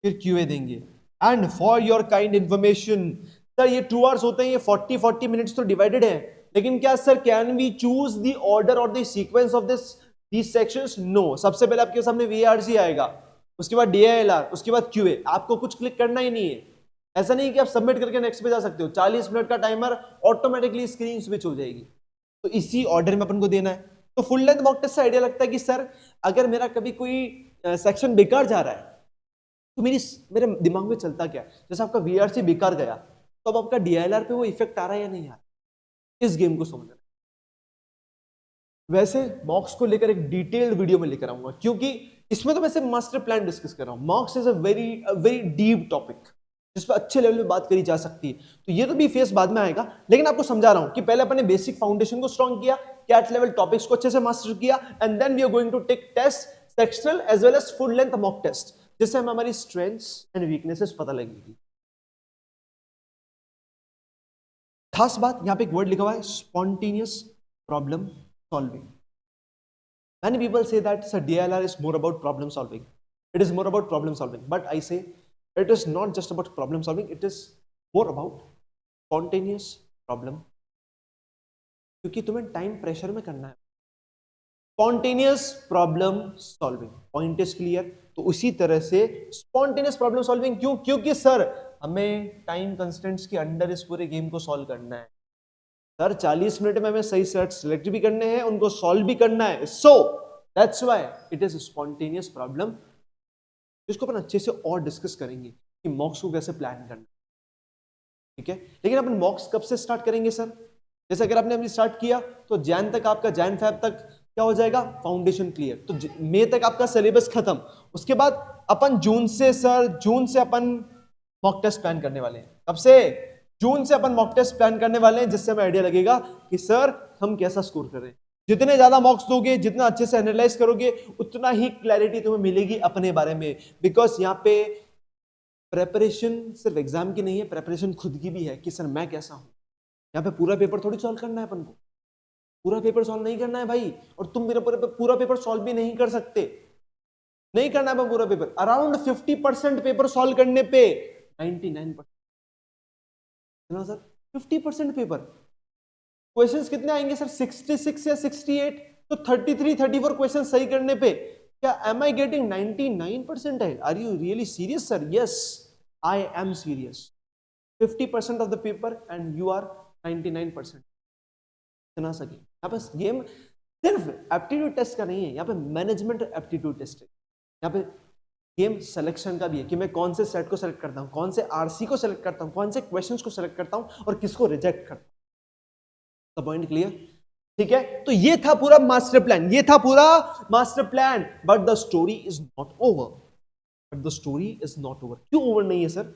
फिर QA देंगे. And for your kind information, sir ये 2 आवर्स होते हैं, ये 40 मिनट्स तो डिवाइडेड है. लेकिन क्या sir can we choose the order और the sequence of these sections? No. सबसे पहले आपके सामने VARC आएगा, उसके बाद DILR, उसके बाद QA. आपको कुछ क्लिक करना ही नहीं है. ऐसा नहीं कि आप सबमिट करके नेक्स्ट पे जा सकते हो. 40 मिनट का टाइमर, ऑटोमेटिकली स्क्रीन स्विच हो जाएगी. तो इसी ऑर्डर में अपन को देना है. तो फुल लेंथ मॉक टेस्ट से आइडिया लगता है कि सर अगर मेरा कभी कोई सेक्शन बेकार जा रहा है तो मेरे दिमाग में चलता क्या है. जैसे आपका VARC बेकार गया तो अब आपका DILR पे वो इफेक्ट आ रहा है या नहीं आ रहा. इस गेम को समझना. वैसे मॉक्स को लेकर एक डिटेल्ड वीडियो में लेकर आऊंगा, क्योंकि इसमें तो मैं सिर्फ मास्टर प्लान डिस्कस कर रहा हूं. मॉक्स is a very deep topic जिस पर अच्छे लेवल पे बात करी जा सकती है. तो ये तो भी फेस बाद में आएगा, लेकिन आपको समझा रहा हूं कि पहले अपने बेसिक फाउंडेशन को स्ट्रॉन्ग किया, कैट लेवल टॉपिक्स को अच्छे से मास्टर किया, and then we are going to take test, sectional as well as full length mock test, जिससे हमें हमारी स्ट्रेंथ्स एंड वीकनेसेस पता लगेगी. खास बात यहां पे एक वर्ड लिखा हुआ है, spontaneous problem solving. Many people say that sir DILR is more about problem solving. It is more about problem solving, but I say it is not just about problem solving. It is more about spontaneous problem. क्योंकि तुम्हें time pressure में करना है. Spontaneous problem solving. Point is clear? तो उसी तरह से spontaneous problem solving क्यों? क्योंकि सर हमें टाइम कंस्टेंट्स के अंडर इस पूरे गेम को सॉल्व करना है. सर 40 मिनट में हमें सही सेट सिलेक्ट भी करने हैं, उनको सॉल्व भी करना है. So that's why it is spontaneous problem, जिसको अपन अच्छे से और डिस्कस करेंगे कि मॉक्स को कैसे प्लान करना. ठीक है. लेकिन अपन मॉक्स कब से स्टार्ट करेंगे सर? जैसे अगर आपने अभी स्टार्ट किया तो जैन तक आपका, जैन फैब तक क्या हो जाएगा? Foundation clear. तो मई तक आपका सिलेबस खत्म. उसके बाद अपन जून से अपन मॉक टेस्ट प्लान करने वाले हैं. कब से? जून से अपन मॉक टेस्ट प्लान करने वाले हैं, जिससे हमें आइडिया लगेगा कि सर हम कैसा स्कोर कर रहे हैं. जितने ज्यादा मॉक्स दोगे, जितना अच्छे से एनालाइज करोगे, उतना ही क्लैरिटी तुम्हें मिलेगी अपने बारे में. बिकॉज यहाँ पे प्रेपरेशन सिर्फ एग्जाम की नहीं है, प्रेपरेशन खुद की भी है कि सर मैं कैसा हूं. यहाँ पे पूरा पेपर थोड़ी सॉल्व करना है अपन को. पूरा पेपर सॉल्व नहीं करना है भाई, और तुम मेरा पूरा पेपर सॉल्व भी नहीं कर सकते, नहीं करना है पूरा पेपर। अराउंड 50% पेपर सॉल्व करने पे 99% सर 50% पेपर क्वेश्चंस कितने आएंगे सर? 66 या 68, तो 33-34 क्वेश्चन सही करने पे क्या एम आई गेटिंग 99% है? Are you really serious sir? Yes, I am serious. 50% of the paper and you are 99% बना सके। यहाँ पे गेम सिर्फ एप्टीट्यूड टेस्ट का नहीं है, यहाँ पे मैनेजमेंट एप्टीट्यूड टेस्ट है, यहाँ पे गेम सिलेक्शन का भी है कि मैं कौन से सेट को सेलेक्ट करता हूँ, कौन से आरसी को सेलेक्ट करता हूँ, कौन से क्वेश्चंस को सेलेक्ट करता हूँ और किसको रिजेक्ट करता हूँ। Point clear? ठीक है, तो ये था पूरा मास्टर प्लान, ये था पूरा master plan. But the story is not over, but the story is not over. क्यों ओवर नहीं है सर?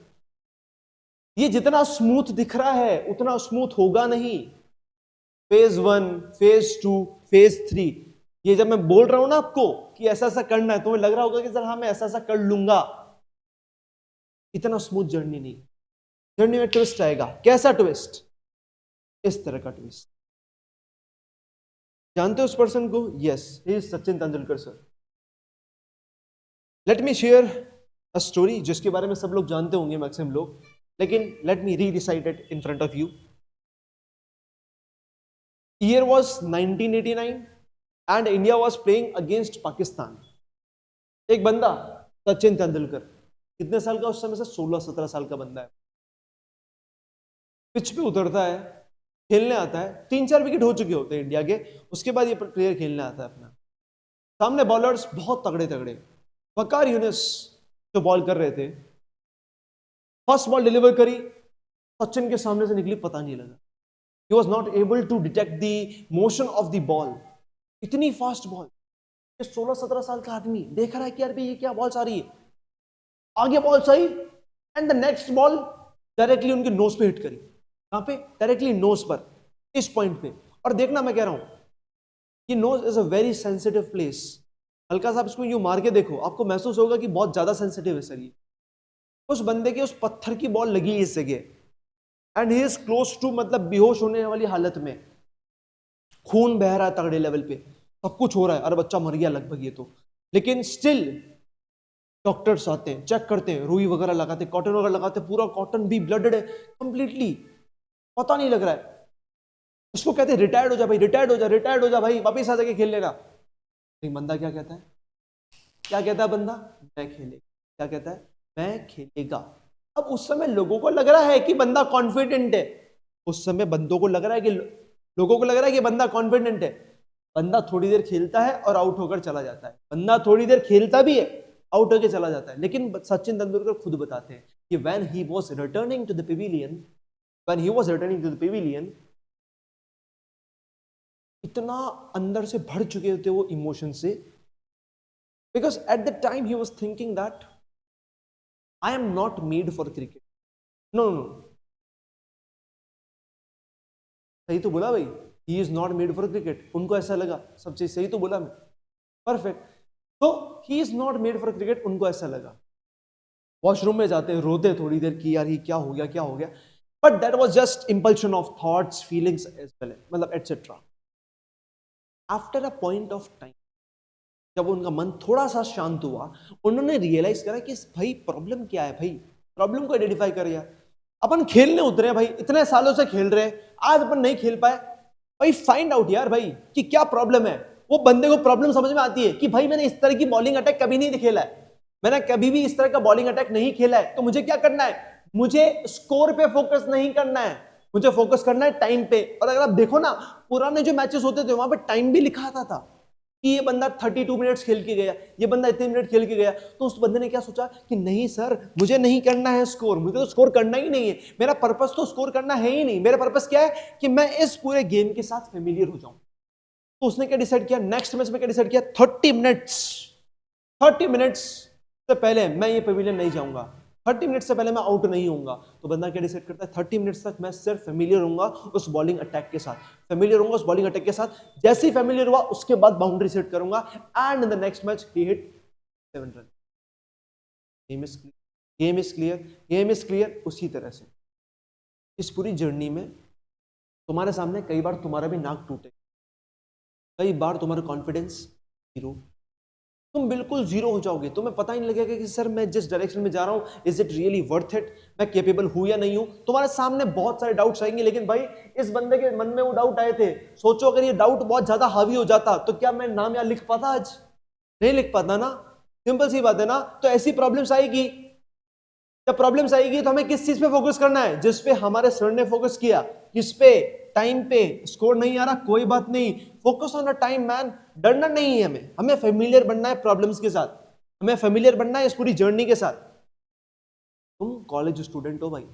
ये जितना स्मूथ दिख रहा है उतना स्मूथ होगा नहीं। फेज 1, फेज 2, फेज 3, ये जब मैं बोल रहा हूं ना आपको कि ऐसा ऐसा करना है, तो मुझे लग रहा होगा कि सर हाँ मैं ऐसा ऐसा कर लूंगा। इतना स्मूथ जर्नी नहीं, जर्नी में ट्विस्ट आएगा। कैसा ट्विस्ट? इस तरह का ट्विस्ट। जानते हो उस पर्सन को? Yes, he is Sachin Tendulkar sir. Let me share a story जिसके बारे में सब लोग जानते होंगे, मैक्सिमम लोग, लेकिन let me redecide it in front of you. Year was 1989 and India was playing against Pakistan. एक बंदा सचिन तेंदुलकर, कितने साल का उस समय से? 16-17 साल का बंदा है। पिच पे उतरता है, खेलने आता है। 3-4 विकेट हो चुके होते हैं इंडिया के, उसके बाद ये प्लेयर खेलने आता है अपना। सामने बॉलर्स बहुत तगड़े तगड़े, वकार यूनिस जो बॉल कर रहे थे, फर्स्ट बॉल डिलीवर करी, सचिन के सामने से निकली, पता नहीं लगा। He was not able to detect the motion of the ball. इतनी फास्ट बॉल, ये 16-17 साल का आदमी देख रहा है कि यार भाई ये क्या बॉल आ रही है, आगे बॉल सही, and the next ball directly उनके नोज पे हिट करी। कहां पे? डायरेक्टली नोज पर, इस पॉइंट पे। और देखना, मैं कह रहा हूं कि nose is a very sensitive place. हल्का सा इसको यूं मार के देखो, आपको महसूस होगा कि बहुत ज्यादा सेंसिटिव है सर ये। उस बंदे के उस पत्थर की बॉल लगी इस जगह, and he is close to, मतलब बेहोश होने वाली हालत में, खून बह रहा है तगड़े लेवल पे, सब कुछ हो रहा है, अरे बच्चा मर गया लगभग ये तो। लेकिन स्टिल डॉक्टर्स आते हैं, चेक करते हैं, रुई वगैरह लगाते, कॉटन वगैरह लगाते, पूरा कॉटन भी ब्लडेड है कंप्लीटली, पता नहीं लग रहा है। उसको कहते हैं रिटायर्ड हो जा भाई, रिटायर्ड हो जा, रिटायर्ड हो जा भाई, वापिस आ जाके खेल लेगा। लेकिन बंदा क्या कहता है? क्या कहता है बंदा? मैं खेलेगा। क्या कहता है? मैं खेलेगा। अब उस समय लोगों को लग रहा है कि बंदा कॉन्फिडेंट है, उस समय बंदों को लग रहा है कि लोगों को लग रहा है कि बंदा कॉन्फिडेंट है। बंदा थोड़ी देर खेलता है और आउट होकर चला जाता है, बंदा थोड़ी देर खेलता भी है, आउट होकर चला जाता है। लेकिन सचिन तेंदुलकर खुद बताते हैं कि when he was returning to the pavilion, इतना अंदर से भर चुके थे वो इमोशन से, because at the time he was thinking that I am not made for cricket. No. सही तो बोला भाई, he is not made for cricket. उनको ऐसा लगा, सब चीज सही तो बोला मैं, परफेक्ट। तो he is not made for cricket, उनको ऐसा लगा। वॉशरूम में जाते, रोते थोड़ी देर कि यार ये क्या हो गया, क्या हो गया। But that was just impulsion of thoughts, feelings as well, मतलब etcetera. After a point of time, जब उनका मन थोड़ा सा शांत हुआ, उन्होंने रियलाइज करा कि भाई प्रॉब्लम क्या है, भाई प्रॉब्लम को आइडेंटिफाई कर। यार अपन खेलने उतरे हैं भाई, इतने सालों से खेल रहे हैं, आज अपन नहीं खेल पाए भाई, फाइंड आउट यार भाई कि क्या प्रॉब्लम है। वो बंदे को प्रॉब्लम समझ में आती है कि भाई मैंने इस तरह की बॉलिंग अटैक कभी नहीं खेला है, मैंने कभी भी इस तरह का बॉलिंग अटैक नहीं खेला है, तो मुझे क्या करना है? मुझे स्कोर पे फोकस नहीं करना है, मुझे फोकस करना है टाइम पे। और अगर आप देखो ना, पुराने जो मैचेस होते थे वहां पे टाइम भी लिखा आता था कि ये बंदा 32 मिनट्स खेल के गया, ये बंदा इतने मिनट खेल के गया। तो उस बंदे ने क्या सोचा कि नहीं सर, मुझे नहीं करना है स्कोर, मुझे तो स्कोर करना ही नहीं है, मेरा पर्पस तो स्कोर करना है ही नहीं। मेरा पर्पस क्या है कि मैं इस पूरे गेम के साथ फेमिलियर हो जाऊं। तो उसने क्या डिसाइड किया, नेक्स्ट मैच में क्या डिसाइड किया, 30 मिनट्स से पहले मैं ये पेविलियन नहीं जाऊंगा, 30 मिनट से पहले मैं आउट नहीं होऊंगा। तो बंदा क्या डिसाइड करता है, 30 मिनट्स तक मैं सिर्फ फेमिलियर होऊंगा उस बॉलिंग अटैक के साथ, फेमिलियर होऊंगा उस बॉलिंग अटैक के साथ। जैसे ही फेमिलियर हुआ उसके बाद बाउंड्री सेट करूंगा, and in the next match he hit 7 run. Game is clear. उसी तरह से इस पूरी जर्नी में तुम्हारे सामने कई बार तुम्हारा भी नाक टूटे, कई बार तुम्हारा कॉन्फिडेंस जीरो, तुम बिल्कुल जीरो हो जाओगे, तुम्हें पता ही नहीं लगेगा कि सर मैं जिस डायरेक्शन में जा रहा हूं is it really worth it, मैं कैपेबल हूं या नहीं हूं। तुम्हारे सामने बहुत सारे डाउट्स आएंगे, लेकिन भाई इस बंदे के मन में वो डाउट आए थे, सोचो अगर ये डाउट बहुत ज्यादा हावी हो जाता तो क्या मैं नाम यहाँ लिख पाता? आज नहीं लिख पाता ना, सिंपल सी बात है ना। तो ऐसी प्रॉब्लम्स आएगी, जब प्रॉब्लम्स आएगी तो हमें किस चीज पे फोकस करना है? जिस पे हमारे सर ने फोकस किया, किस पे? टाइम पे। स्कोर नहीं आ रहा कोई बात नहीं, focus on the time man. डरना नहीं है हमें, हमें फेमिलियर बनना है प्रॉब्लम्स के साथ, हमें फेमिलियर बनना है इस पूरी जर्नी के साथ। तुम कॉलेज स्टूडेंट हो भाई,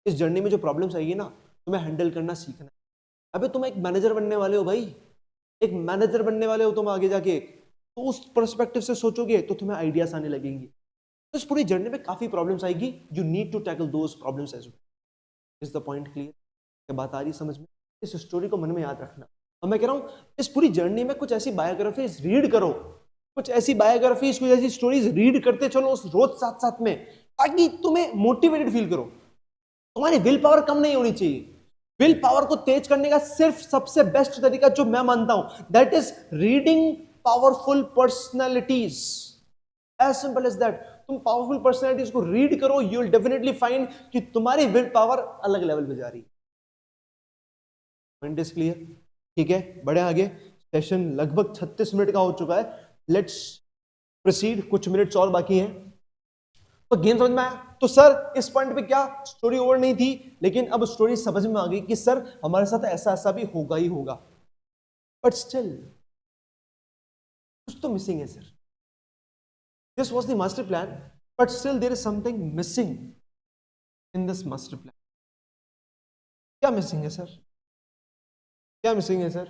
इस जर्नी में जो प्रॉब्लम्स आएगी ना तुम्हें हैंडल करना सीखना है। अबे तुम एक मैनेजर बनने वाले हो भाई, एक मैनेजर बनने वाले हो तुम आगे जाके, तो उस पर्सपेक्टिव से सोचोगे तो तुम्हें आइडियाज आने लगेंगे। तो इस पूरी जर्नी में काफी प्रॉब्लम्स आएगी, you need to tackle those problems as well. Is the point clear? क्या बात आ रही समझ में? इस स्टोरी को मन में याद रखना। और मैं कह रहा हूं इस पूरी जर्नी में कुछ ऐसी बायोग्राफीज रीड करो, कुछ ऐसी बायोग्राफीज, कुछ ऐसी स्टोरीज रीड करते चलो उस रोज साथ साथ में, ताकि तुम्हें मोटिवेटेड फील करो। तुम्हारी विल पावर कम नहीं होनी चाहिए। विल पावर को तेज करने का सिर्फ सबसे बेस्ट तरीका जो मैं मानता हूं, that is reading powerful personalities. As simple as that. तुम पावरफुल पर्सनैलिटीज को रीड करो, यू विल डेफिनेटली फाइंड कि तुम्हारी विल पावर अलग लेवल पे जा रही है। Point is clear? ठीक है, बढ़े आगे। सेशन लगभग 36 मिनट का हो चुका है, लेट्स प्रोसीड। कुछ मिनट्स और बाकी हैं, तो गेम समझ में आया? तो सर इस पॉइंट पे क्या स्टोरी ओवर नहीं थी, लेकिन अब स्टोरी समझ में आ गई कि सर हमारे साथ ऐसा ऐसा भी होगा ही होगा, बट स्टिल कुछ तो मिसिंग है sir. This was the master plan, but still there is something missing in this master plan. क्या मिसिंग है सर? क्या मिसिंग है सर?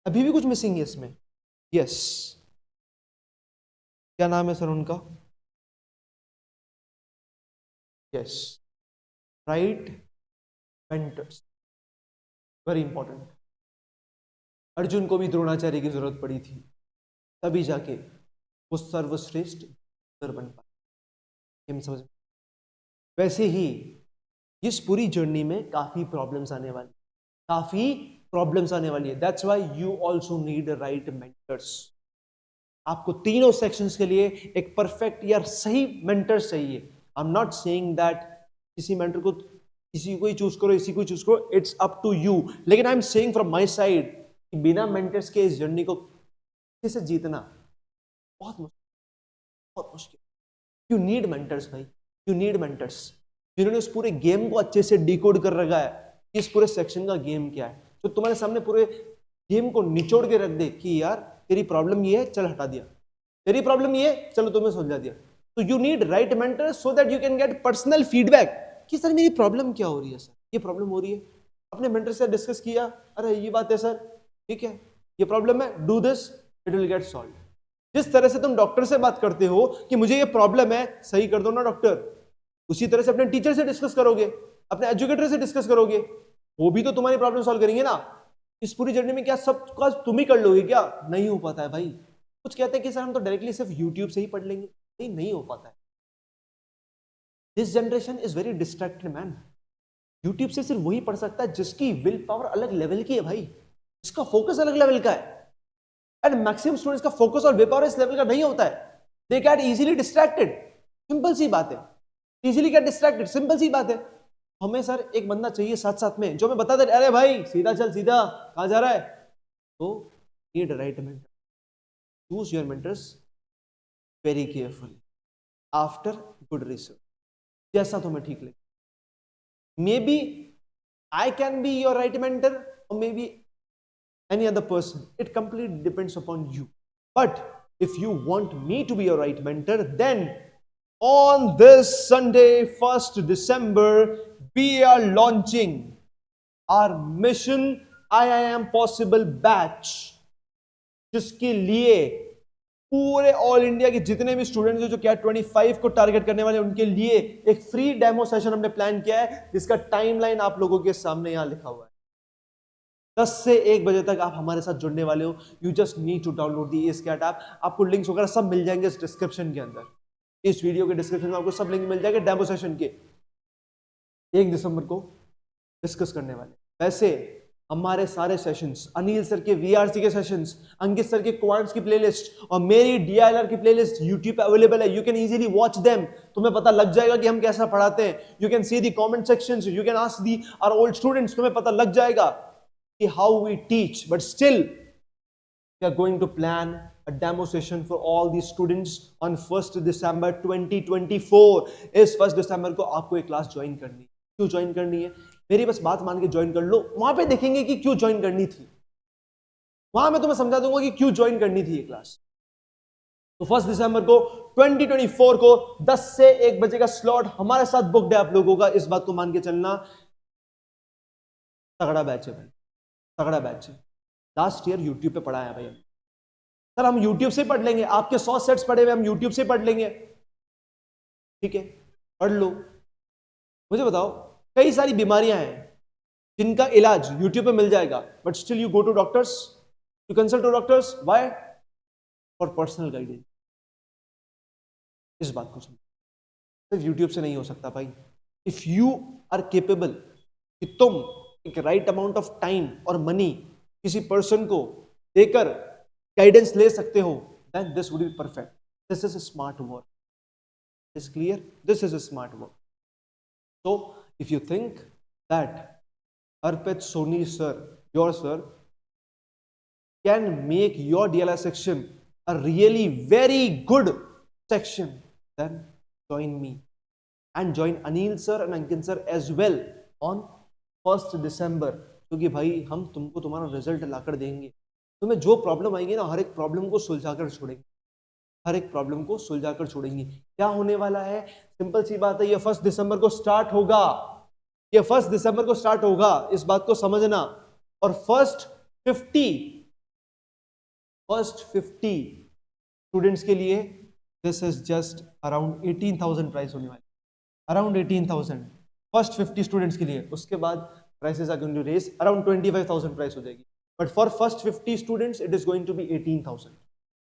अभी भी कुछ मिसिंग है इसमें? यस। क्या नाम है सर उनका? Yes, right mentors, very important. Arjun को भी द्रोणाचार्य की जरूरत पड़ी थी, तभी जाके वो सर्वश्रेष्ठ बन पाए। समझ? वैसे ही इस पूरी जर्नी में काफी प्रॉब्लम्स आने वाली, काफी प्रॉब्लम्स आने वाली है। That's why you also need right mentors. आपको तीनों सेक्शंस के लिए एक परफेक्ट या सही मेंटर चाहिए। आई एम नॉट सेइंग दैट किसी मेंटर को, किसी को ही चूज करो, इसी को चूज करो, इट्स अप टू यू। लेकिन I am saying from my side कि बिना मेंटर्स के इस जर्नी को किसी से जीतना बहुत मुश्किल, बहुत मुश्किल। यू नीड मेंटर्स भाई, यू नीड मेंटर्स जिन्होंने उस पूरे गेम को अच्छे से डिकोड कर रखा है कि इस पूरे सेक्शन का गेम क्या है, तो तुम्हारे सामने पूरे गेम को निचोड़ के रख दे कि यार तेरी प्रॉब्लम ये है, चल हटा दिया, तेरी प्रॉब्लम ये है, चलो तुम्हें सुलझा दिया। तो you need right mentor so that you can get personal feedback कि सर मेरी प्रॉब्लम क्या हो रही है, सर ये प्रॉब्लम हो रही है, अपने मेंटर से डिस्कस किया, अरे ये बात है सर, ठीक है ये प्रॉब्लम है, do this, it will get solve. जिस तरह से तुम डॉक्टर से बात करते हो कि मुझे ये प्रॉब्लम है, सही कर दो ना डॉक्टर, उसी तरह से अपने टीचर से डिस्कस करोगे, अपने एजुकेटर से डिस्कस करोगे, वो भी तो तुम्हारी प्रॉब्लम सॉल्व करेंगे ना। इस पूरी जर्नी में क्या सब काज तुम ही कर लोगे क्या? नहीं हो पाता है भाई। कुछ कहते हैं कि सर हम तो डायरेक्टली सिर्फ यूट्यूब से ही पढ़ लेंगे, नहीं हो पाता है। This generation is very distracted man. YouTube से सिर्फ वही पढ़ सकता है जिसकी विल पावर अलग लेवल की है भाई, जिसका फोकस अलग लेवल का है। एंड मैक्सिमम स्टूडेंट्स का फोकस और विल पावर इस लेवल का नहीं होता है। They get easily distracted, simple सी बात है, इजीली गेट डिस्ट्रैक्टेड, सिंपल सी बात है। हमें सर एक बंदा चाहिए साथ साथ में जो हमें बता दे, अरे भाई सीधा चल, सीधा कहां जा रहा है। तो need right mentor, choose your mentors very carefully after good research, जैसा तुम्हें ठीक लगे। Maybe I can be your right mentor और maybe any other person, it completely depends upon you. But if you want me to be your right mentor, then on this Sunday 1st December we are launching our mission IIM Possible Batch, जिसके लिए पूरे all India के जितने भी students हैं जो cat 25 को target करने वाले, उनके लिए एक फ्री डेमो सेशन हमने प्लान किया है, जिसका टाइमलाइन आप लोगों के सामने यहां लिखा हुआ है। 10 से 1 बजे तक आप हमारे साथ जुड़ने वाले हो। You just need to download the एस्कैट ऐप। आपको लिंक्स वगैरह सब मिल जाएंगे इस डिस्क्रिप्शन के अंदर, इस वीडियो के डिस्क्रिप्शन में आपको सब लिंक मिल जाएंगे डेमो सेशन के। 1 दिसंबर को डिस्कस करने वाले। वैसे हमारे सारे सेशंस, अनिल सर के वीआरसी के सेशंस, अंकित सर के क्वांट्स की प्लेलिस्ट और मेरी डीआईएलआर की प्लेलिस्ट यूट्यूब पे अवेलेबल है. You can easily watch them. तुम्हें पता लग जाएगा कि हम कैसा पढ़ाते हैं. You can see the comment sections, you can ask the our old students. तुम्हें पता लग जाएगा कि how we teach. But still we are going to plan a demo session for all these students on 1st December 2024. इस 1st December को आपको एक class join करनी है. क्यों ज्वाइन करनी है? मेरी बस बात मान के ज्वाइन कर लो. वहां पे देखेंगे कि क्यों ज्वाइन करनी थी. वहां मैं तुम्हें समझा दूंगा कि क्यों ज्वाइन करनी थी ये क्लास. तो 1st December को 2024 को 10 से 1 बजे का स्लॉट हमारे साथ बुक्ड है आप लोगों का. इस बात को मान के चलना. तगड़ा बैच है भाई, तगड़ा बैच है. लास्ट ईयर यूट्यूब पे पढ़ाया भाई. सर हम YouTube से पढ़ लेंगे. आपके 100 सेट्स पढ़े हुए, हम YouTube से पढ़ लेंगे. ठीक है, पढ़ लो. मुझे बताओ, कई सारी बीमारियां हैं जिनका इलाज YouTube पे मिल जाएगा, but still you go to doctors, you consult to doctors. Why? For personal guidance. इस बात को समझो. सिर्फ YouTube से नहीं हो सकता भाई. इफ यू आर केपेबल कि तुम एक राइट अमाउंट ऑफ टाइम और मनी किसी पर्सन को देकर गाइडेंस ले सकते हो, then this would be perfect. This is a smart work. Is clear? This is a smart work. So if you think that Arpit Soni sir, your sir, can make your DLR section a really very good section, then join me and join Anil sir and Ankit sir as well on 1st December. क्योंकि भाई हम तुमको तुम्हारा result लाकर देंगे. तुम्हें जो problem आएगी ना, हर एक प्रॉब्लम को सुलझाकर छोड़ेंगे. हर एक प्रॉब्लम को सुलझाकर छोड़ेंगे. क्या होने वाला है? सिंपल सी बात है. ये 1st दिसंबर को स्टार्ट होगा. ये 1st दिसंबर को स्टार्ट होगा. इस बात को समझना. और फर्स्ट 50 स्टूडेंट्स के लिए this is just around 18,000 price होने वाली. अराउंड 18,000 फर्स्ट 50 स्टूडेंट्स के लिए. उसके बाद prices are going to raise. Around 25,000 price हो जाएगी. But for first 50 students it is going to be 18,000.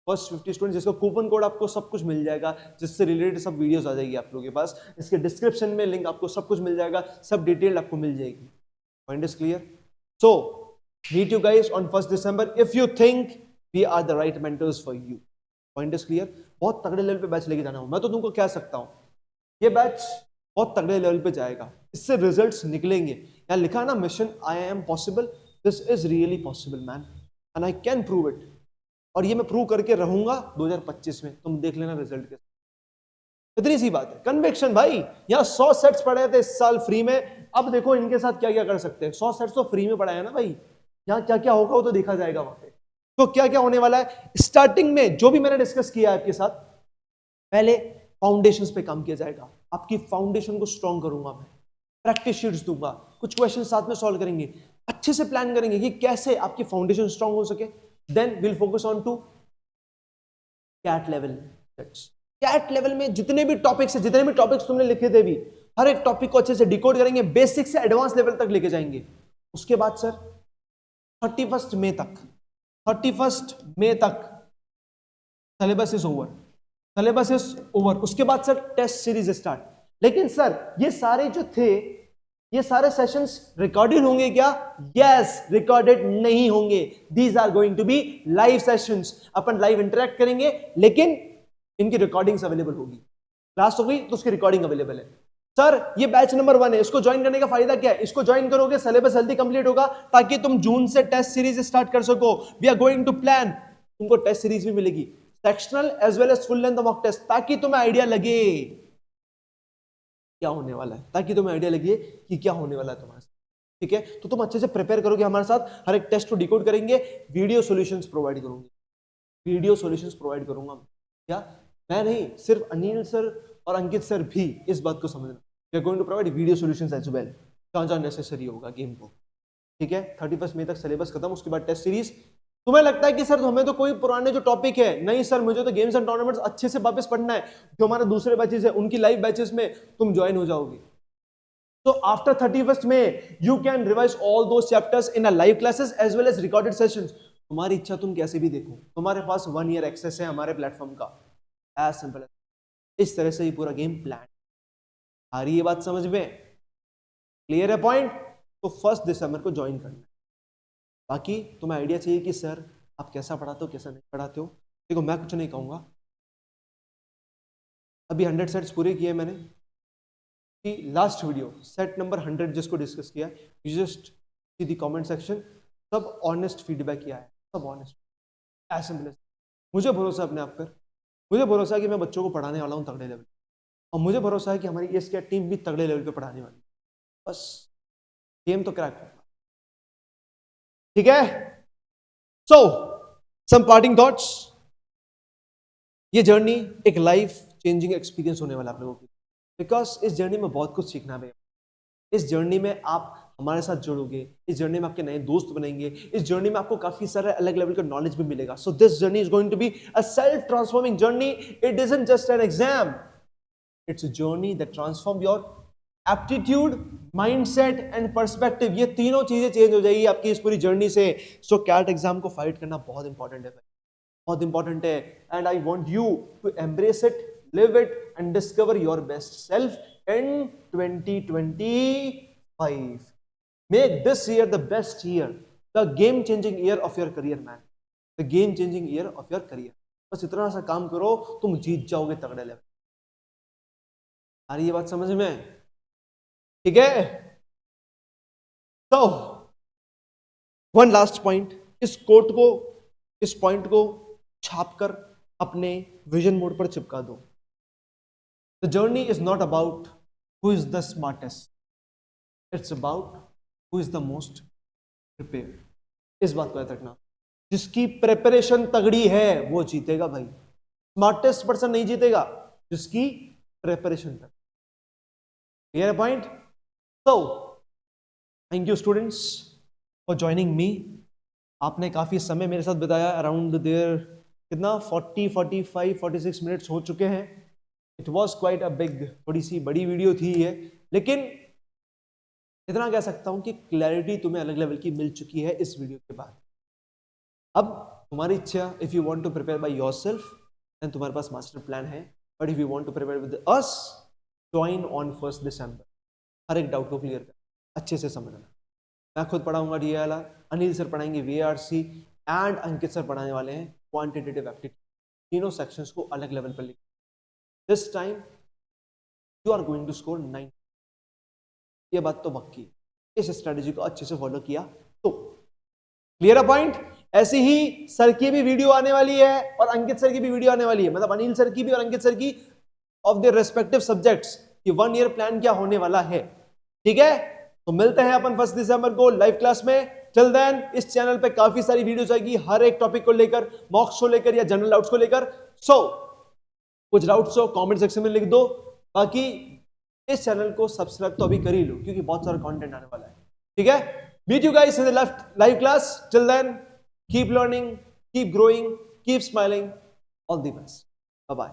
First 50 students, जिसका कूपन कोड आपको सब कुछ मिल जाएगा, जिससे रिलेटेड सब वीडियोस आ जाएगी आप लोगों के पास. इसके डिस्क्रिप्शन में लिंक, आपको सब कुछ मिल जाएगा, सब डिटेल आपको मिल जाएगी. Point is clear? So meet you guys on 1st December if you think we are the right mentors for you. Point is clear? बहुत तगड़े लेवल पे बैच लेके जाना हूं मैं. तो तुमको कह सकता हूं ये बैच बहुत तगड़े लेवल पे जाएगा. इससे रिजल्ट्स निकलेंगे. यहाँ लिखा है ना, mission I am possible. This is really possible man, and I can prove it. और ये मैं प्रूव करके रहूंगा 2025 में. तुम देख लेना रिजल्ट के. इतनी सी बात है. कन्विक्शन भाई. यहाँ 100 सेट्स पढ़े थे इस साल फ्री में. अब देखो इनके साथ क्या क्या कर सकते हैं. 100 सेट्स तो फ्री में पढ़ाया ना भाई. यहाँ क्या क्या होगा वो तो देखा जाएगा वहां पे. तो क्या क्या होने वाला है स्टार्टिंग में, जो भी मैंने डिस्कस किया है आपके साथ, पहले फाउंडेशंस पे काम किया जाएगा. आपकी फाउंडेशन को स्ट्रॉन्ग करूंगा मैं. प्रैक्टिस शीट्स दूंगा, कुछ क्वेश्चन साथ में सॉल्व करेंगे, अच्छे से प्लान करेंगे कि कैसे आपकी फाउंडेशन स्ट्रॉन्ग हो सके. Then will focus on to CAT level. CAT level में जितने भी टॉपिक्स है, जितने भी टॉपिक्स तुमने लिखे थे भी, हर एक टॉपिक को अच्छे से डिकोड करेंगे, बेसिक से एडवांस लेवल तक लेके जाएंगे. उसके बाद सर 31 मई तक syllabus is over. Syllabus is over. उसके बाद सर टेस्ट सीरीज स्टार्ट. लेकिन सर ये सारे जो थे, ये सारे सेशंस रिकॉर्डेड होंगे क्या? यस, रिकॉर्डेड नहीं होंगे. These are going to be live sessions. अपन लाइव इंटरेक्ट करेंगे, लेकिन इनकी रिकॉर्डिंग्स अवेलेबल होगी. क्लास हो गई तो उसकी रिकॉर्डिंग अवेलेबल है. सर ये बैच नंबर 1 है, इसको ज्वाइन करने का फायदा क्या है? इसको ज्वाइन करोगे, सिलेबस जल्दी कंप्लीट होगा, ताकि तुम जून से टेस्ट सीरीज स्टार्ट कर सको. We are going to plan. तुमको टेस्ट सीरीज भी मिलेगी, sectional as well as full length mock test, ताकि तुम्हें आइडिया लगे क्या होने वाला है, ताकि तुम्हें आइडिया लगे कि क्या होने वाला है तुम्हारे साथ. ठीक है, तो तुम अच्छे से प्रिपेयर करोगे हमारे साथ. हर एक टेस्ट को डिकोड करेंगे, वीडियो सॉल्यूशंस प्रोवाइड करूंगी. वीडियो सॉल्यूशंस प्रोवाइड करूंगा. क्या मैं नहीं, सिर्फ अनिल सर और अंकित सर भी इस बात को समझना. We are going to provide video solutions as well, जहां जहां नेसेसरी होगा गेम को. ठीक है, 31 मई तक सिलेबस खत्म. उसके बाद टेस्ट सीरीज. तुम्हें लगता है कि सर हमें तो कोई पुराने जो टॉपिक है, नहीं सर मुझे तो गेम्स एंड टूर्नामेंट्स अच्छे से वापस पढ़ना है. जो हमारे दूसरे बैचेस है उनकी लाइव बैचेस में तुम ज्वाइन हो जाओगे. तो आफ्टर 31 में you can revise all those chapters in a live classes as well as recorded sessions. तुम्हारी इच्छा, तुम कैसे भी देखो, तुम्हारे पास 1 ईयर एक्सेस है हमारे प्लेटफॉर्म का. As simple. इस तरह से ही पूरा गेम प्लान. आ रही है बात समझ में? क्लियर है पॉइंट? तो 1 दिसंबर को ज्वाइन करना. बाकी तुम्हें आइडिया चाहिए कि सर आप कैसा पढ़ाते हो कैसा नहीं पढ़ाते हो। देखो मैं कुछ नहीं कहूँगा, अभी 100 सेट्स पूरे किए मैंने कि लास्ट वीडियो सेट नंबर 100 जिसको डिस्कस किया, you just see the comment section, सब ऑनेस्ट फीडबैक किया है, सब ऑनेस्ट, एज सिंपल एज। मुझे भरोसा अपने आप पर, मुझे भरोसा है कि मैं बच्चों को पढ़ाने वाला हूँ तगड़े लेवल, और मुझे भरोसा है कि हमारी एस्कैट टीम भी तगड़े लेवल पे पढ़ाने वाली है। बस गेम तो क्रैक होगा, ठीक है। सो सम पार्टिंग थॉट्स। ये जर्नी एक लाइफ चेंजिंग एक्सपीरियंस होने वाला आप लोगों की, बिकॉज इस जर्नी में बहुत कुछ सीखना है। इस जर्नी में आप हमारे साथ जुड़ोगे, इस जर्नी में आपके नए दोस्त बनेंगे, इस जर्नी में आपको काफी सारे अलग लेवल का नॉलेज भी मिलेगा। So this journey is going to be a self transforming journey. It isn't just an exam, it's a journey that transform your aptitude, mindset and perspective. ये तीनों चीजें चेंज हो जाएगी आपकी इस पूरी जर्नी से। सो कैट एग्जाम को फाइट करना बहुत इंपॉर्टेंट है भाई, बहुत इंपॉर्टेंट है। And I want you to embrace it, live it and discover your best self in 2025. Make this year the best year, the game changing year of your career, man. The game changing year of your career. बस इतना सा काम करो, तुम जीत जाओगे तगड़े level. आ रही ये बात समझ में? ठीक है। तो वन लास्ट पॉइंट, इस कोट को, इस पॉइंट को छापकर अपने विजन मोड पर चिपका दो। The journey is not about who is the smartest, it's about who is the most prepared. इस बात को याद रखना, जिसकी प्रिपरेशन तगड़ी है वो जीतेगा भाई। स्मार्टेस्ट पर्सन नहीं जीतेगा, जिसकी प्रिपरेशन तक। Clear point? So thank you students for joining me. आपने काफी समय मेरे साथ बिताया, अराउंड देयर कितना 40, 45, 46 मिनट्स हो चुके हैं। It was quite a big, थोड़ी सी बड़ी वीडियो थी ये, लेकिन इतना कह सकता हूं कि क्लैरिटी तुम्हें अलग लेवल की मिल चुकी है इस वीडियो के बाद। अब तुम्हारी इच्छा, if you want to prepare by yourself then तुम्हारे पास मास्टर प्लान है, but if you want to prepare with us, join on 1 December. हर एक डाउट को क्लियर कर, अच्छे से समझना। मैं खुद पढ़ाऊंगा DILR, अनिल सर पढ़ाएंगे VARC एंड अंकित सर पढ़ाने वाले हैं क्वांटिटेटिव एप्टीट्यूड। तीनों सेक्शंस को अलग लेवल पर लिख। This time you are going to score 9। ये बात तो पक्की है, इस स्ट्रेटेजी को अच्छे से फॉलो किया तो। क्लियर है पॉइंट? ऐसी ही सर की भी वीडियो आने वाली है और अंकित सर की भी वीडियो आने वाली है, मतलब अनिल सर की भी और अंकित सर की, ऑफ देयर रेस्पेक्टिव सब्जेक्ट्स कि 1 ईयर प्लान क्या होने वाला है। ठीक है, तो मिलते हैं अपन 1 दिसंबर को लाइव क्लास में। टिल देन इस चैनल पे काफी सारी वीडियोस आएगी हर एक टॉपिक को लेकर, मॉक्स को लेकर या जनरल डाउट्स को लेकर। सो कुछ डाउट्स हो कमेंट सेक्शन में लिख दो। बाकी इस चैनल को सब्सक्राइब तो अभी कर ही लो, क्योंकि बहुत सारा कंटेंट आने वाला है। ठीक है, meet you guys in the left live class. Till then keep learning, keep growing, keep smiling, all the best, bye bye.